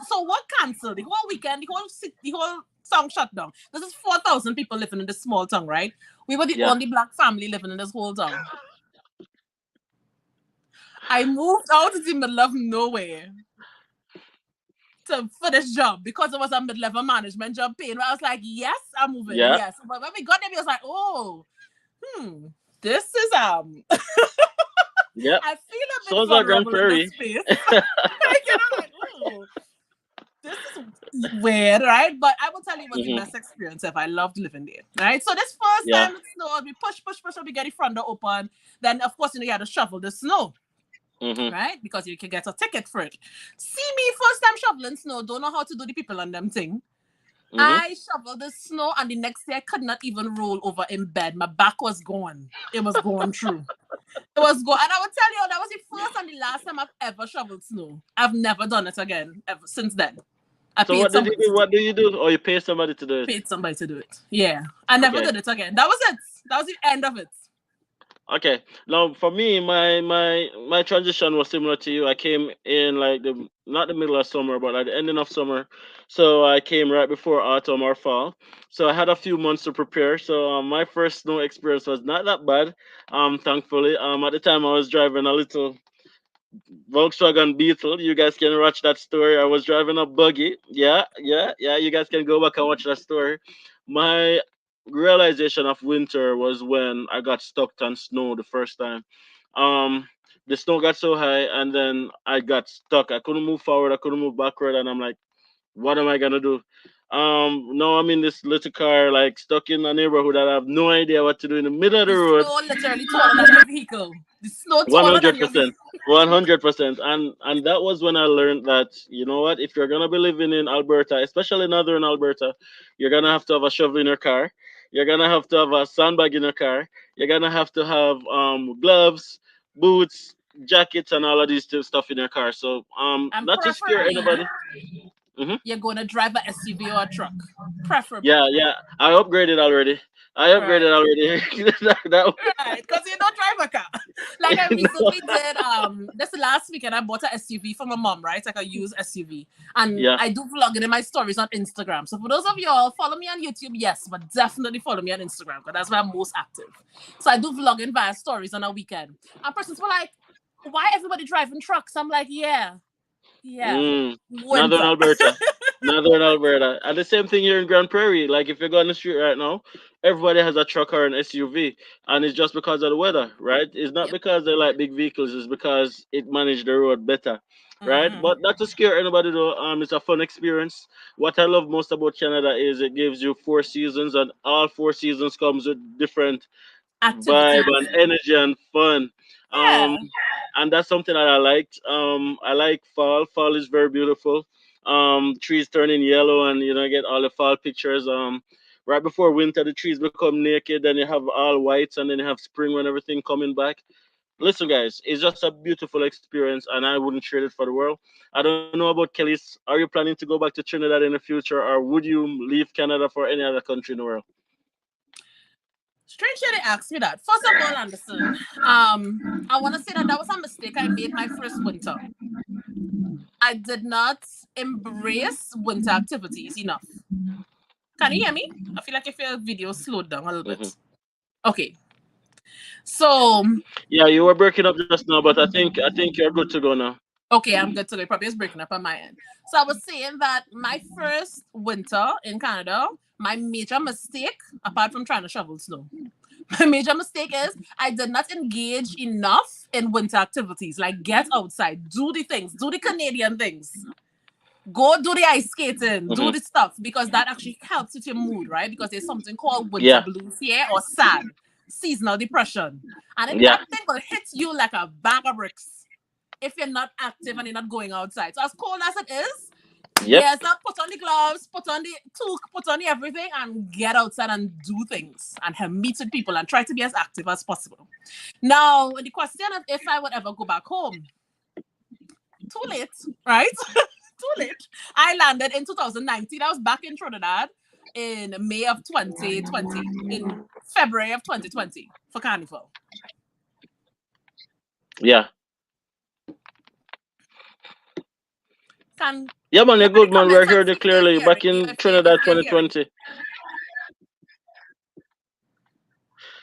So what canceled? The whole weekend, the whole town shut down. This is 4,000 people living in this small town, right? We were the Yeah. only black family living in this whole town. I moved out of the middle of nowhere for this job because it was a mid-level management job paying. I was like, yes, I'm moving. Yeah. Yes. But when we got there, we was like, oh, this is Yeah. I feel a bit Sounds like Grand vulnerable in this Prairie. space. Like, like, oh, this is weird, right? But I will tell you, it was the Hmm. best experience ever. I loved living there, right? So this first Yeah. time it snowed, we push, and we get the front door open. Then, of course, you had to shovel the snow, Hmm. right? Because you can get a ticket for it. See me first time shoveling snow, don't know how to do the people on them thing. Hmm. I shoveled the snow, and the next day I could not even roll over in bed. My back was gone. It was going through. It was good. And I would tell you, that was the first and the last time I've ever shoveled snow. I've never done it again ever since then. I So paid what did you somebody do? to do What it. do you do? Or you pay somebody to do it? Paid somebody to do it. Yeah. I never Okay. did it again. That was it. That was the end of it. Okay. Now for me, my transition was similar to you. I came in like the not the middle of summer, but at the ending of summer. So I came right before autumn or fall. So I had a few months to prepare. So my first snow experience was not that bad. Thankfully. At the time I was driving a little Volkswagen Beetle. You guys can watch that story. I was driving a buggy. Yeah, yeah, yeah. You guys can go back and watch that story. My realization of winter was when I got stuck on snow the first time. Um, the snow got so high, and then I got stuck. I couldn't move forward. I couldn't move backward, and I'm like, what am I gonna do? Now I'm in this little car, like stuck in a neighborhood that I have no idea what to do in the middle of the The road. snow literally taller than your vehicle. The snow One taller than hundred your vehicle. percent, 100%, and that was when I learned that, you know what, if you're gonna be living in Alberta, especially northern Alberta, you're gonna have to have a shovel in your car. You're gonna have to have a sandbag in your car. You're gonna have to have gloves, boots, jackets, and all of these stuff in your car. So And not to scare preferably, anybody. Hmm. you're going to drive a SUV or a truck. Preferably. Yeah, yeah. I upgraded already. I Right. upgraded already. that, Right, because you don't drive a car. Like I no. recently did this last weekend I bought a SUV for my mom, right? Like a used SUV. And Yeah. I do vlogging in my stories on Instagram. So for those of y'all follow me on YouTube, yes, but definitely follow me on Instagram because that's where I'm most active. So I do vlogging via stories on a weekend. And persons were like, why everybody driving trucks? I'm like, yeah. Mm, Northern Winter. Alberta. Northern Alberta. And the same thing here in Grand Prairie. Like if you go on the street right now, everybody has a truck or an SUV. And it's just because of the weather, right? It's not Yep. because they like big vehicles, it's because it managed the road better. Right? Mm-hmm. But not to scare anybody though, it's a fun experience. What I love most about Canada is it gives you 4 seasons, and all 4 seasons comes with different vibe Activities. and energy and fun. Um, Yeah. and that's something that I liked. I like fall. Fall is very beautiful. Trees turning yellow, and get all the fall pictures. Right before winter, the trees become naked, then you have all whites, and then you have spring when everything coming back. Listen, guys, it's just a beautiful experience, and I wouldn't trade it for the world. I don't know about Kelly's. Are you planning to go back to Trinidad in the future, or would you leave Canada for any other country in the world? Strange that they asked me that. First of all, Anderson, I want to say that was a mistake I made my first winter. I did not embrace winter activities enough. Can you hear me? I feel like if your video slowed down a little Hmm. bit. Okay. So, Yeah, you were breaking up just now, but I think you're good to go now. okay, I'm good to go. Probably it's breaking up on my end. So I was saying that my first winter in Canada, my major mistake, apart from trying to shovel snow, my major mistake is I did not engage enough in winter activities. Like get outside, do the things, do the Canadian things. Go do the ice skating, do Hmm. the stuff because that actually helps with your mood, right? Because there's something called winter Yeah, blues here or sad, seasonal depression. And then yeah, that thing will hit you like a bag of bricks if you're not active and you're not going outside. So as cold as it is, yep. yes, now put on the gloves, put on the toque, put on the everything, and get outside and do things and meet with people and try to be as active as possible. Now, the question of if I would ever go back home, too late, right? Too late. I landed in 2019. I was back in Trinidad in May of 2020, in February of 2020 for Carnival. Yeah. Can Yeah, man, you're look at the good, man. We're comments and here see if you're clearly. hearing Back in if Trinidad you're hearing. 2020.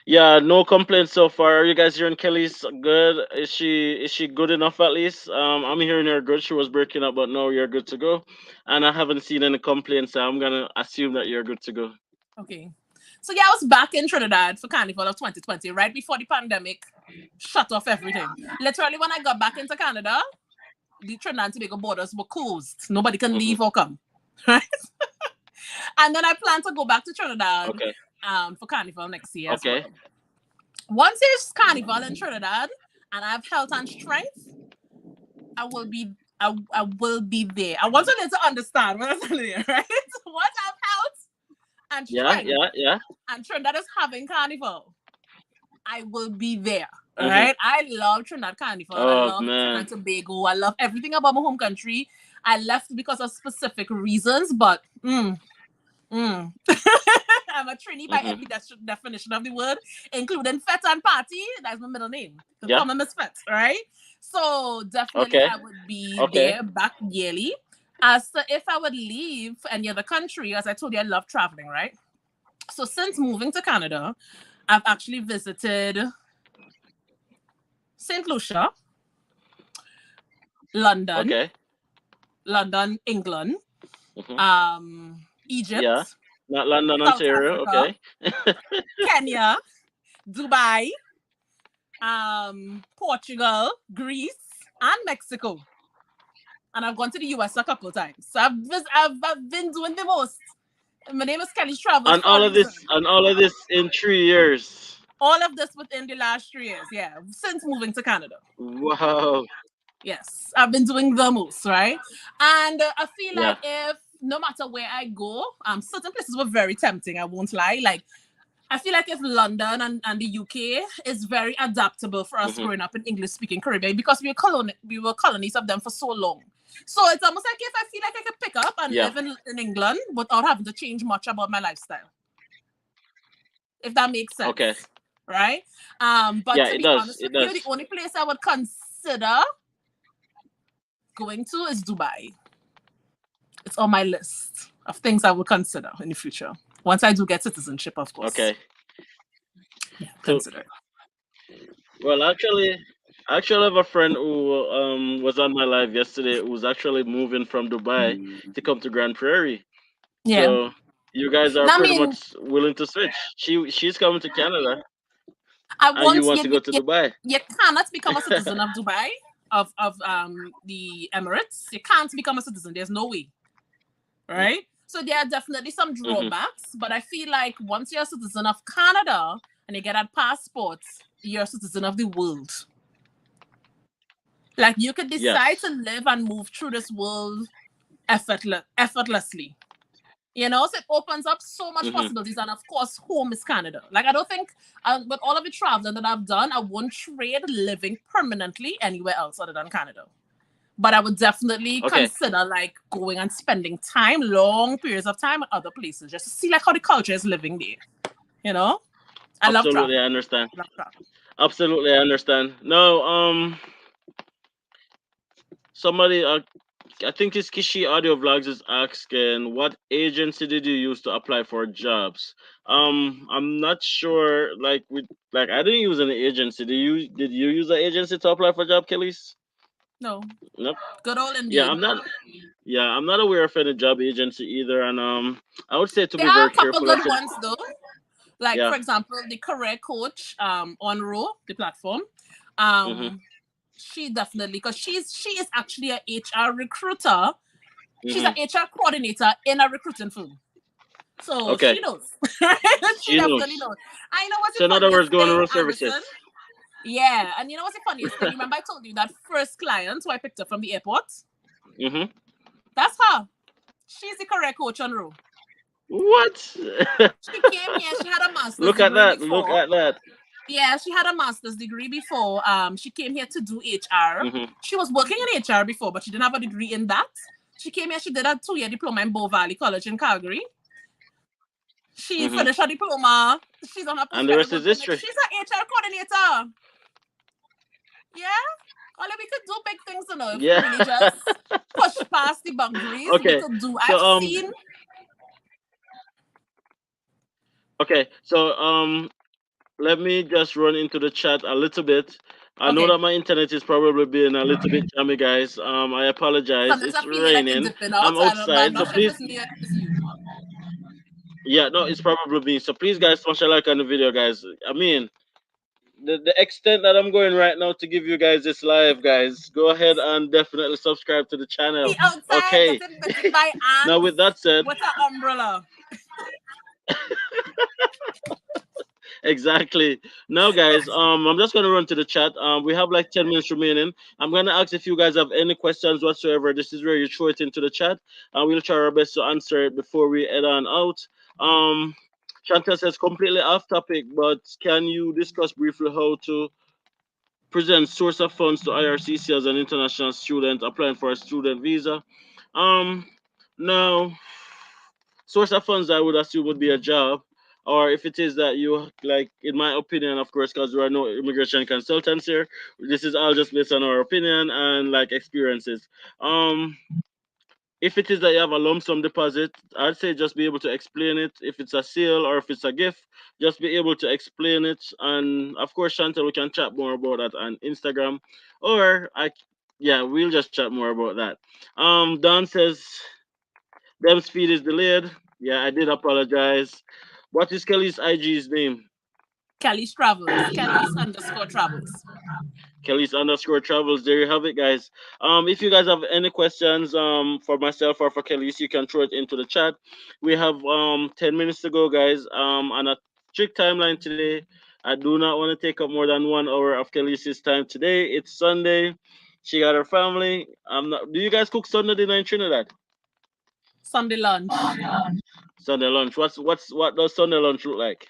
Yeah, no complaints so far. Are you guys hearing Kelly's good? Is she good enough at least? I'm hearing her good. She was breaking up, but no, you're good to go. And I haven't seen any complaints, so I'm gonna assume that you're good to go. Okay. So yeah, I was back in Trinidad for Carnival of 2020, right before the pandemic shut off everything. Literally, when I got back into Canada, the Trinidad and Tobago borders were closed. Nobody can Hmm. leave or come. Right? And then I plan to go back to Trinidad Okay. for Carnival next year as Okay. well. Once there's Carnival in Trinidad and I have health and strength, I will be I will be there. I want you to understand what I'm telling you, right? Once I have health and Yeah. strength Yeah. Yeah. and Trinidad is having Carnival, I will be there. All Hmm. right. I love Trinidad Carnival. I Oh love Trinidad man. and Tobago. I love everything about my home country. I left because of specific reasons, but I'm a Trini by Hmm. every definition of the word, including Fet and Party. That's my middle name. The Yeah. common Miss Fet, right? So definitely Okay. I would be Okay. there back yearly. As to if I would leave any other country, as I told you, I love traveling, right? So since moving to Canada, I've actually visited St. Lucia, London, Okay. England, Hmm. Yeah. Egypt, Not London, South Ontario. Africa, Okay. Kenya, Dubai, Portugal, Greece, and Mexico. And I've gone to the US a couple of times. So I've been doing the most. My name is Kelise Travels And for a all of reason. this, and all of this in 3 years. All of this within the last 3 years, yeah, since moving to Canada. Wow. Yes, I've been doing the most, right? And I feel Yeah. like if no matter where I go, certain places were very tempting. I won't lie. Like I feel like if London and the UK is very adaptable for us Hmm. growing up in English speaking Caribbean because we were colonies of them for so long. So it's almost like if I feel like I could pick up and Yeah. live in England without having to change much about my lifestyle, if that makes Okay. sense, right? But Yeah, to it be does. honest It with you, the does. only place I would consider going to is Dubai. It's on my list of things I would consider in the future. Once I do get citizenship, of course. Okay. Yeah, So, consider it. well, actually, I have a friend who was on my live yesterday who was actually moving from Dubai to come to Grand Prairie. Yeah. So you guys are Now, I pretty mean, much willing to switch. She's coming to Canada, I and you want want you, to you, go to you, Dubai. you cannot become a citizen of Dubai, of the Emirates. You can't become a citizen. There's no way, right? So there are definitely some Hmm. drawbacks, but I feel like once you're a citizen of Canada and you get that passport, you're a citizen of the world. Like you could decide to Yes. live and move through this world effortlessly. You know, so it opens up so much Hmm. possibilities, and of course, home is Canada. Like I don't think, with all of the traveling that I've done, I won't trade living permanently anywhere else other than Canada. But I would definitely Okay. consider like going and spending time, long periods of time at other places, just to see like how the culture is living there. You know, I love Absolutely, I traveling. understand. Love traveling. Absolutely, I understand. No, somebody, I think it's Kishi Audio Vlogs is asking, what agency did you use to apply for jobs? I'm not sure. Like I didn't use an agency. Did you use an agency to apply for job, Kellys? No, Nope. good old Yeah, indeed. I'm not. Yeah, I'm not aware of any job agency either, and I would say to There be are very a couple careful. I good said, ones though. Like yeah. for example, the career coach on Row, the platform. Mhm. Um, she definitely, because she is actually a HR recruiter. She's an Mhm. HR coordinator in a recruiting firm. So Okay. she knows. She She definitely knows. knows. I know what's the So in other words, funniest going to thing, road services. Anderson. Yeah, and you know what's the funniest thing? Remember I told you that first client who I picked up from the airport? Mhm. That's her. She's the career coach on Row. What? She came here, she had a master's Look at degree that! Look before. at that! Yeah, she had a master's degree before. She came here to do HR. Mhm. She was working in HR before, but she didn't have a degree in that. She came here, she did a 2 year diploma in Bow Valley College in Calgary. She Mhm. finished her diploma. She's on her And the rest is postgraduate work permit. history. She's an HR coordinator. Yeah. Only we could do big things, you know, if we Yeah. really just push past the boundaries. We Okay. could do. So I've seen. okay. So let me just run into the chat a little bit. I know Okay. that my internet is probably being a little bit jammy, guys. I apologize. Sometimes I It's feel like it's raining. dipping out. I'm But I'm outside, so not sure if please. it's me or it's you. Yeah, no, it's probably me. So please, guys, smash a like on the video, guys. I mean, the extent that I'm going right now to give you guys this live, guys, go ahead and definitely subscribe to the He channel. outside Okay. getting bitten by Now, ants with that said, with an umbrella. exactly. Now, guys, I'm just gonna run to the chat. We have like 10 minutes remaining. I'm gonna ask if you guys have any questions whatsoever. This is where you throw it into the chat, and we'll try our best to answer it before we head on out. Um, Chantal says completely off topic, but can you discuss briefly how to present source of funds to IRCC as an international student applying for a student visa? Um, no, source of funds I would assume would be a job, or if it is that you like, in my opinion, of course, because there are no immigration consultants here, this is all just based on our opinion and like experiences. If it is that you have a lump sum deposit, I'd say just be able to explain it. If it's a sale or if it's a gift, just be able to explain it. And of course, Chantal, we can chat more about that on Instagram, or yeah, we'll just chat more about that. Don says Dem's feed is delayed. Yeah, I did apologize. What is Kelly's IG's name? Kelise Travels. Kelise_Travels. Kelise_Travels. There you have it, guys. If you guys have any questions for myself or for Kelise, you can throw it into the chat. We have 10 minutes to go, guys. On a strict timeline today. I do not want to take up more than 1 hour of Kelise's time today. It's Sunday. She got her family. I'm not. Do you guys cook Sunday dinner in Trinidad? Sunday lunch. Sunday lunch. What does Sunday lunch look like?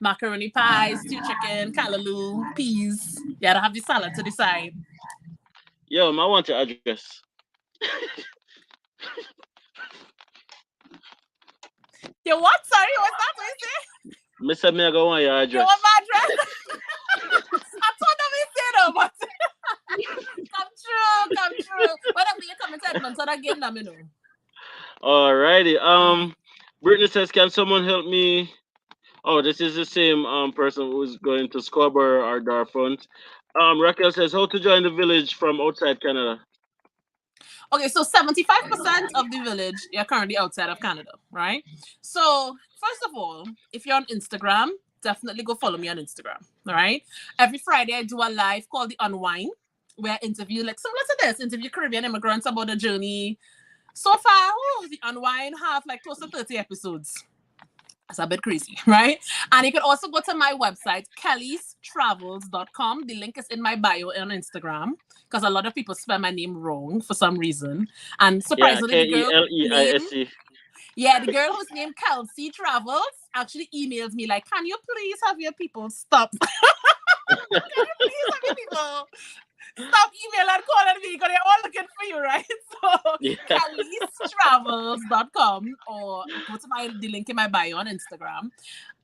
Macaroni pie, stew chicken, callaloo, peas. You gotta have the salad to the side. Yo, I want your address. You what? Sorry, what's that? What you say? Mr. Me, I go want your You address. want my address? I told them you say no, but come true. Whenever you come to Edmonton again, let me know. Alrighty. Brittany says, can someone help me? Oh, this is the same person who's going to Scarborough or Darfront. Raquel says, how to join the village from outside Canada? Okay, so 75% of the village are currently outside of Canada, right? So, first of all, if you're on Instagram, definitely go follow me on Instagram, all right? Every Friday, I do a live called The Unwind, where I interview, like similar to this, interview Caribbean immigrants about the journey. So far, The Unwind have like close to 30 episodes. That's a bit crazy, right? And you can also go to my website, KeliseTravels.com. The link is in my bio on Instagram because a lot of people spell my name wrong for some reason. And surprisingly, the girl whose name Kelise Travels actually emailed me like, can you please have your people stop? Can you please have your people stop emailing and calling me because they're all looking for you, right? So KeliseTravels.com or go to the link in my bio on Instagram.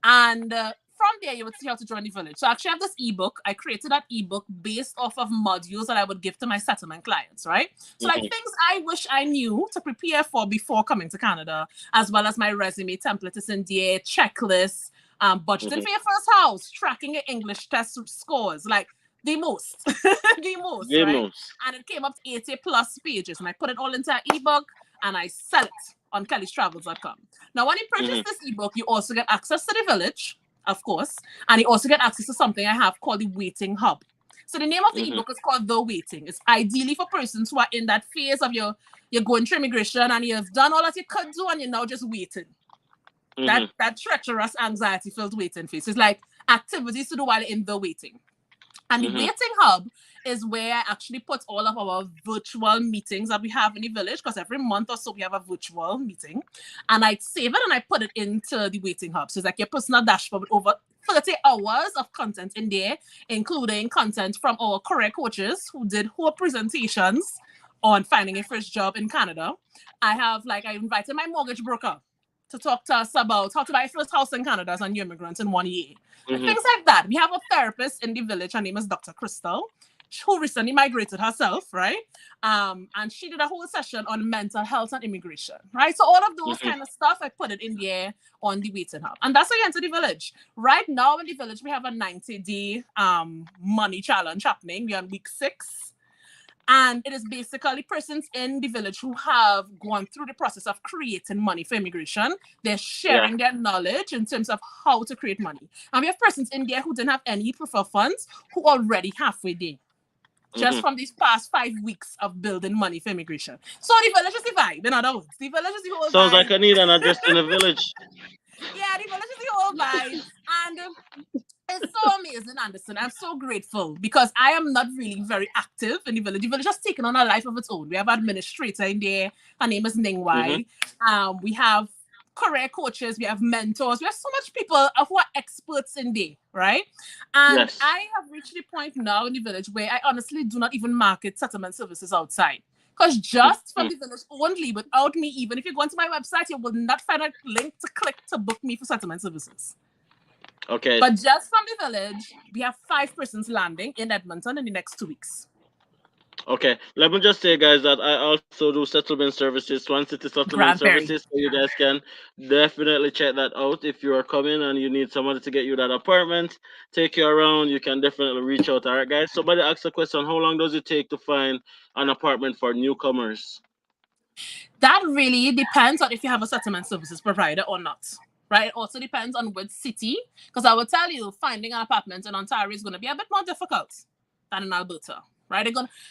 And from there, you would see how to join the village. So I actually have this ebook. I created that ebook based off of modules that I would give to my settlement clients, right? So like things I wish I knew to prepare for before coming to Canada, as well as my resume template is in there, checklists, budgeting for your first house, tracking your English test scores, like the most, right? And it came up to 80 plus pages, and I put it all into an ebook and I sell it on KeliseTravels.com. Now, when you purchase this ebook, you also get access to the village, of course, and you also get access to something I have called the Waiting Hub. So the name of the ebook is called The Waiting. It's ideally for persons who are in that phase of you're going through immigration and you've done all that you could do and you're now just waiting. That treacherous, anxiety-filled waiting phase. It's like activities to do while in the waiting. And the Waiting Hub is where I actually put all of our virtual meetings that we have in the village, because every month or so we have a virtual meeting. And I save it and I put it into the Waiting Hub. So it's like your personal dashboard with over 30 hours of content in there, including content from our career coaches who did whole presentations on finding a first job in Canada. I invited my mortgage broker to talk to us about how to buy a first house in Canada as a new immigrant in 1 year. Things like that. We have a therapist in the village. Her name is Dr. Crystal, who recently migrated herself, right? And she did a whole session on mental health and immigration, right? So all of those kind of stuff, I put it in there on the Waiting Hub. And that's how you enter the village. Right now in the village, we have a 90-day money challenge happening. We're on week 6. And it is basically persons in the village who have gone through the process of creating money for immigration. They're sharing their knowledge in terms of how to create money. And we have persons in there who didn't have any proof of funds who are already halfway there. Just from these past 5 weeks of building money for immigration. So the village is the vibe, in other words. The village is the whole vibe. Sounds like I need an address in the village. Yeah, the village is the whole vibe. And it's so amazing, Anderson. I'm so grateful because I am not really very active in the village. The village has taken on a life of its own. We have an administrator in there. Her name is Ningwai. We have career coaches. We have mentors. We have so much people who are experts in there, right? And I have reached the point now in the village where I honestly do not even market settlement services outside. Because just from the village only, without me, even if you go onto my website, you will not find a link to click to book me for settlement services. Okay. But just from the village, we have 5 persons landing in Edmonton in the next 2 weeks. Okay. Let me just say, guys, that I also do settlement services, Swan City settlement services. So you guys can definitely check that out. If you are coming and you need somebody to get you that apartment, take you around, you can definitely reach out. All right, guys. Somebody asked a question, how long does it take to find an apartment for newcomers? That really depends on if you have a settlement services provider or not. right? It also depends on which city, because I will tell you, finding an apartment in Ontario is going to be a bit more difficult than in Alberta, right?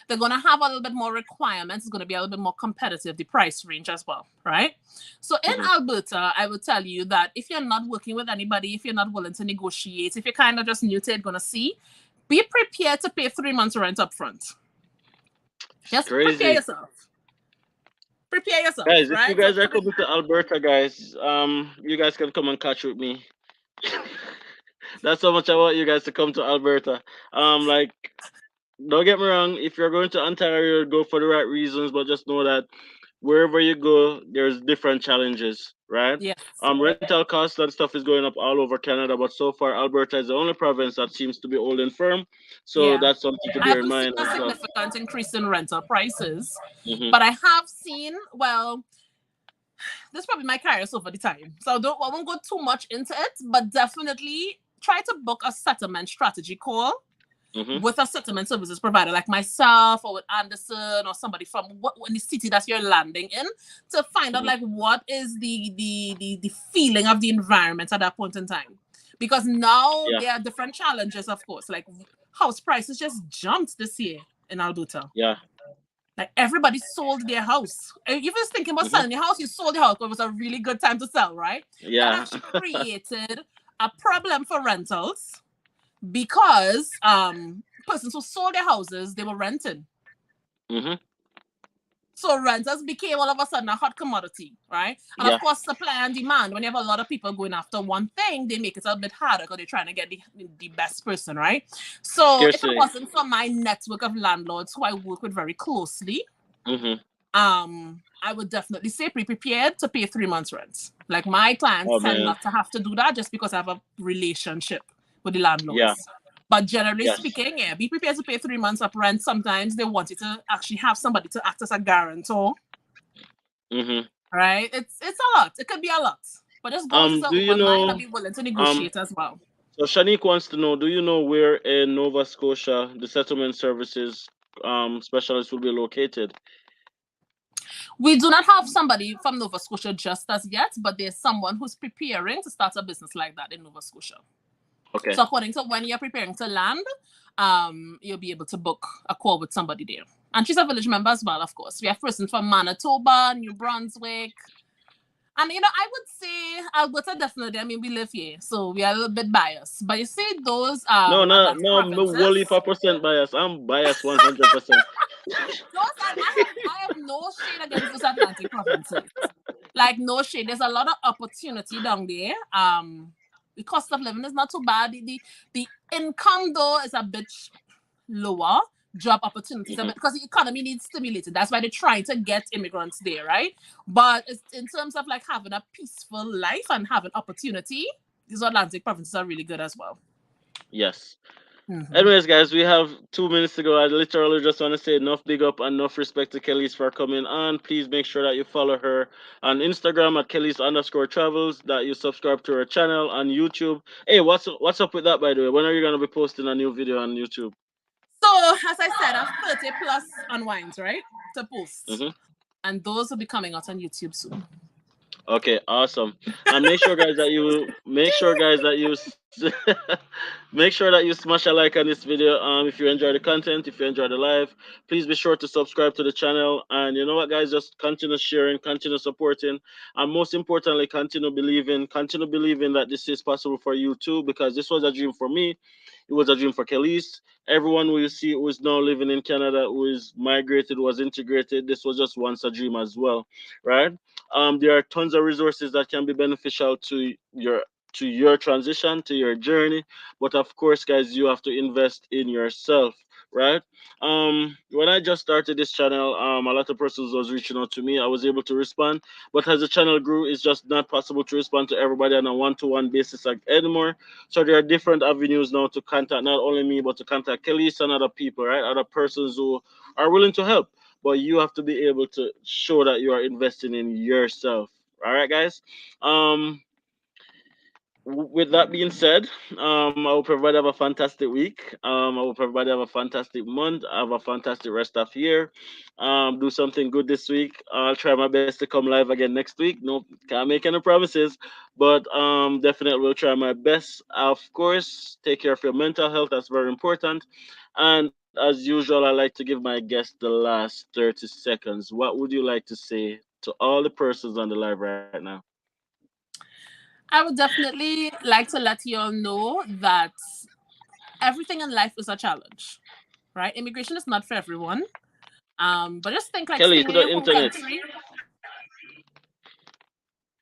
They're gonna have a little bit more requirements. It's gonna be a little bit more competitive, the price range as well, right? So in Mm-hmm. Alberta, I would tell you that if you're not working with anybody, if you're not willing to negotiate, if you're kind of just new to it, gonna see, be prepared to pay 3 months rent up front. It's Just prepare crazy. yourself. Prepare yourself, Guys, if you right? So guys are coming to Alberta, guys, you guys can come and catch with me. That's how much I want you guys to come to Alberta. Like, don't get me wrong, if you're going to Ontario, go for the right reasons, but just know that wherever you go, there's different challenges, right? yes. Rental costs and stuff is going up all over Canada, but so far Alberta is the only province that seems to be holding firm. So Yeah. that's something to I bear in haven't seen mind a as well. significant increase in rental prices, Hmm. but I have seen, well, this is probably my career so for the time. So I won't go too much into it, but definitely try to book a settlement strategy call Hmm. with a settlement services provider like myself or with Anderson or somebody from what in the city that you're landing in, to find out Hmm. like what is the feeling of the environment at that point in time. Because now Yeah, there are different challenges, of course. Like house prices just jumped this year in Alberta. yeah. Like everybody sold their house. If you was thinking about Hmm. selling your house, you sold your house, but it was a really good time to sell, right? That Yeah. actually created a problem for rentals because persons who sold their houses, they were renting. Hmm. So renters became all of a sudden a hot commodity, right? And of Yeah. course, supply and demand. When you have a lot of people going after one thing, they make it a bit harder because they're trying to get the best person, right? So if it Scarcity. wasn't for my network of landlords who I work with very closely, Hmm. I would definitely say be prepared to pay 3 months rent. Like my clients Oh tend man. not to have to do that just because I have a relationship with the Yeah. landlords. But generally Yes. speaking, yeah, be prepared to pay 3 months up rent. Sometimes they want you to actually have somebody to act as a guarantor, Hmm. right? It's a lot. It could be a lot. But just go with an Do you open mind and know? be willing to Um. negotiate as well. So Shanique wants to know: do you know where in Nova Scotia the settlement services specialist will be located? We do not have somebody from Nova Scotia just as yet, but there's someone who's preparing to start a business like that in Nova Scotia. Okay. So according to when you're preparing to land, you'll be able to book a call with somebody there. And she's a village member as well, of course. We have persons from Manitoba, New Brunswick. And I would say Alberta definitely. I mean, we live here, so we are a little bit biased. But you see those No, no, Atlantic no. Me wholly provinces. for percent bias. I'm biased 100%. Those I have no shade against those Atlantic provinces. Like no shade. There's a lot of opportunity down there. The cost of living is not too bad. The income though is a bit lower. Job opportunities a Hmm. bit because the economy needs stimulated. That's why they're trying to get immigrants there, right? But it's, in terms of like having a peaceful life and having opportunity, these Atlantic provinces are really good as well. Yes. Mm-hmm. Anyways, guys, we have 2 minutes to go. I literally just want to say enough big up and enough respect to Kelly's for coming on. Please make sure that you follow her on Instagram at Kelly's_travels, that you subscribe to her channel on YouTube. Hey, what's up with that, by the way? When are you gonna be posting a new video on YouTube? So as I said, I have 30 plus unwinds, right? To post. Hmm. And those will be coming out on YouTube soon. Okay, awesome. And make sure guys that you make sure that you smash a like on this video. If you enjoy the content, if you enjoy the live, please be sure to subscribe to the channel. And you know what, guys, just continue sharing, continue supporting, and most importantly, continue believing that this is possible for you too. Because this was a dream for me, it was a dream for Kelise. Everyone who you see who is now living in Canada, who is migrated, was integrated. This was just once a dream as well, right? There are tons of resources that can be beneficial to your transition, to your journey. But of course, guys, you have to invest in yourself, right? When I just started this channel, a lot of persons was reaching out to me. I was able to respond, but as the channel grew, it's just not possible to respond to everybody on a one-to-one basis like anymore. So there are different avenues now to contact not only me, but to contact Kelly and other people, right? Other persons who are willing to help, but you have to be able to show that you are investing in yourself. All right, guys. Um, With that being said, I hope everybody have a fantastic week. I hope everybody have a fantastic month. Have a fantastic rest of year. Do something good this week. I'll try my best to come live again next week. No, can't make any promises, but definitely will try my best. Of course, take care of your mental health. That's very important. And as usual, I like to give my guest the last 30 seconds. What would you like to say to all the persons on the live right now? I would definitely like to let you all know that everything in life is a challenge, right? Immigration is not for everyone. But just think like Kelly, staying to in your the home internet. country.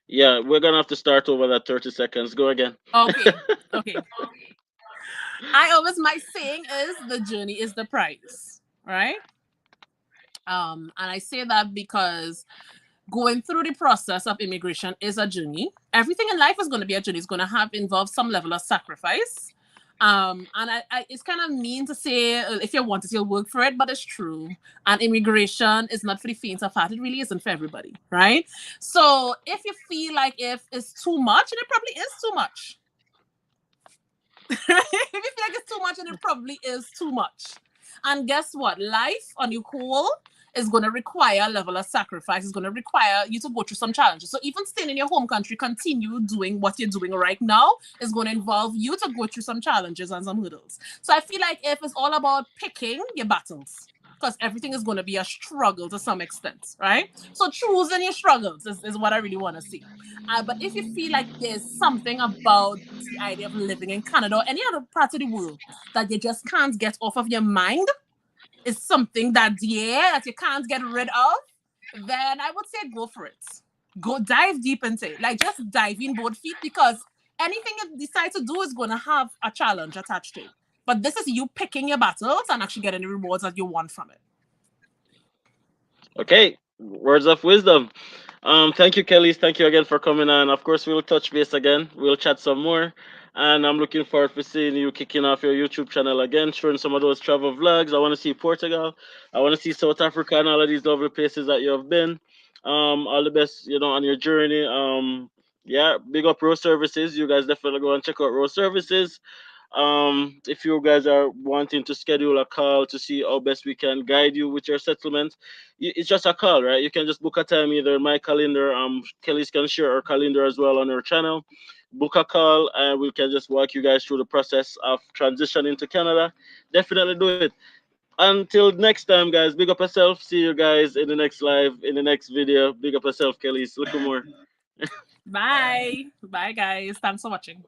Yeah, we're gonna have to start over that 30 seconds. Go again. Okay, okay. I always my saying is the journey is the prize, right? And I say that because going through the process of immigration is a journey. Everything in life is going to be a journey. It's going to have involve some level of sacrifice. And it's kind of mean to say if you want it, you'll work for it, but it's true. And immigration is not for the faint of heart. It really isn't for everybody, right? So if you feel like if it's too much, and it probably is too much, if you feel like it's too much, and it probably is too much. And guess what? Life on your whole is going to require a level of sacrifice. It's going to require you to go through some challenges. So even staying in your home country, continue doing what you're doing right now is going to involve you to go through some challenges and some hurdles. So I feel like if it's all about picking your battles, because everything is going to be a struggle to some extent, right? So choosing your struggles is what I really want to see. But if you feel like there's something about the idea of living in Canada or any other part of the world that you just can't get off of your mind, is something that, yeah, that you can't get rid of, then I would say go for it. Go dive deep into it. Like just dive in both feet because anything you decide to do is going to have a challenge attached to it. But this is you picking your battles and actually getting the rewards that you want from it. Okay, words of wisdom. Thank you, Kelly. Thank you again for coming on. Of course, we'll touch base again. We'll chat some more. And I'm looking forward to seeing you kicking off your YouTube channel again, showing some of those travel vlogs. I want to see Portugal. I want to see South Africa and all of these lovely places that you have been. All the best, on your journey. Yeah, big up Road Services. You guys definitely go and check out Road Services. If you guys are wanting to schedule a call to see how best we can guide you with your settlement, it's just a call, right? You can just book a time either in my calendar. Kelly's can share her calendar as well on her channel. Book a call and we can just walk you guys through the process of transitioning to Canada. Definitely do it. Until next time, guys, big up yourself. See you guys in the next live, in the next video. Big up yourself, Kelly. Look more. Bye. Bye, guys. Thanks for watching.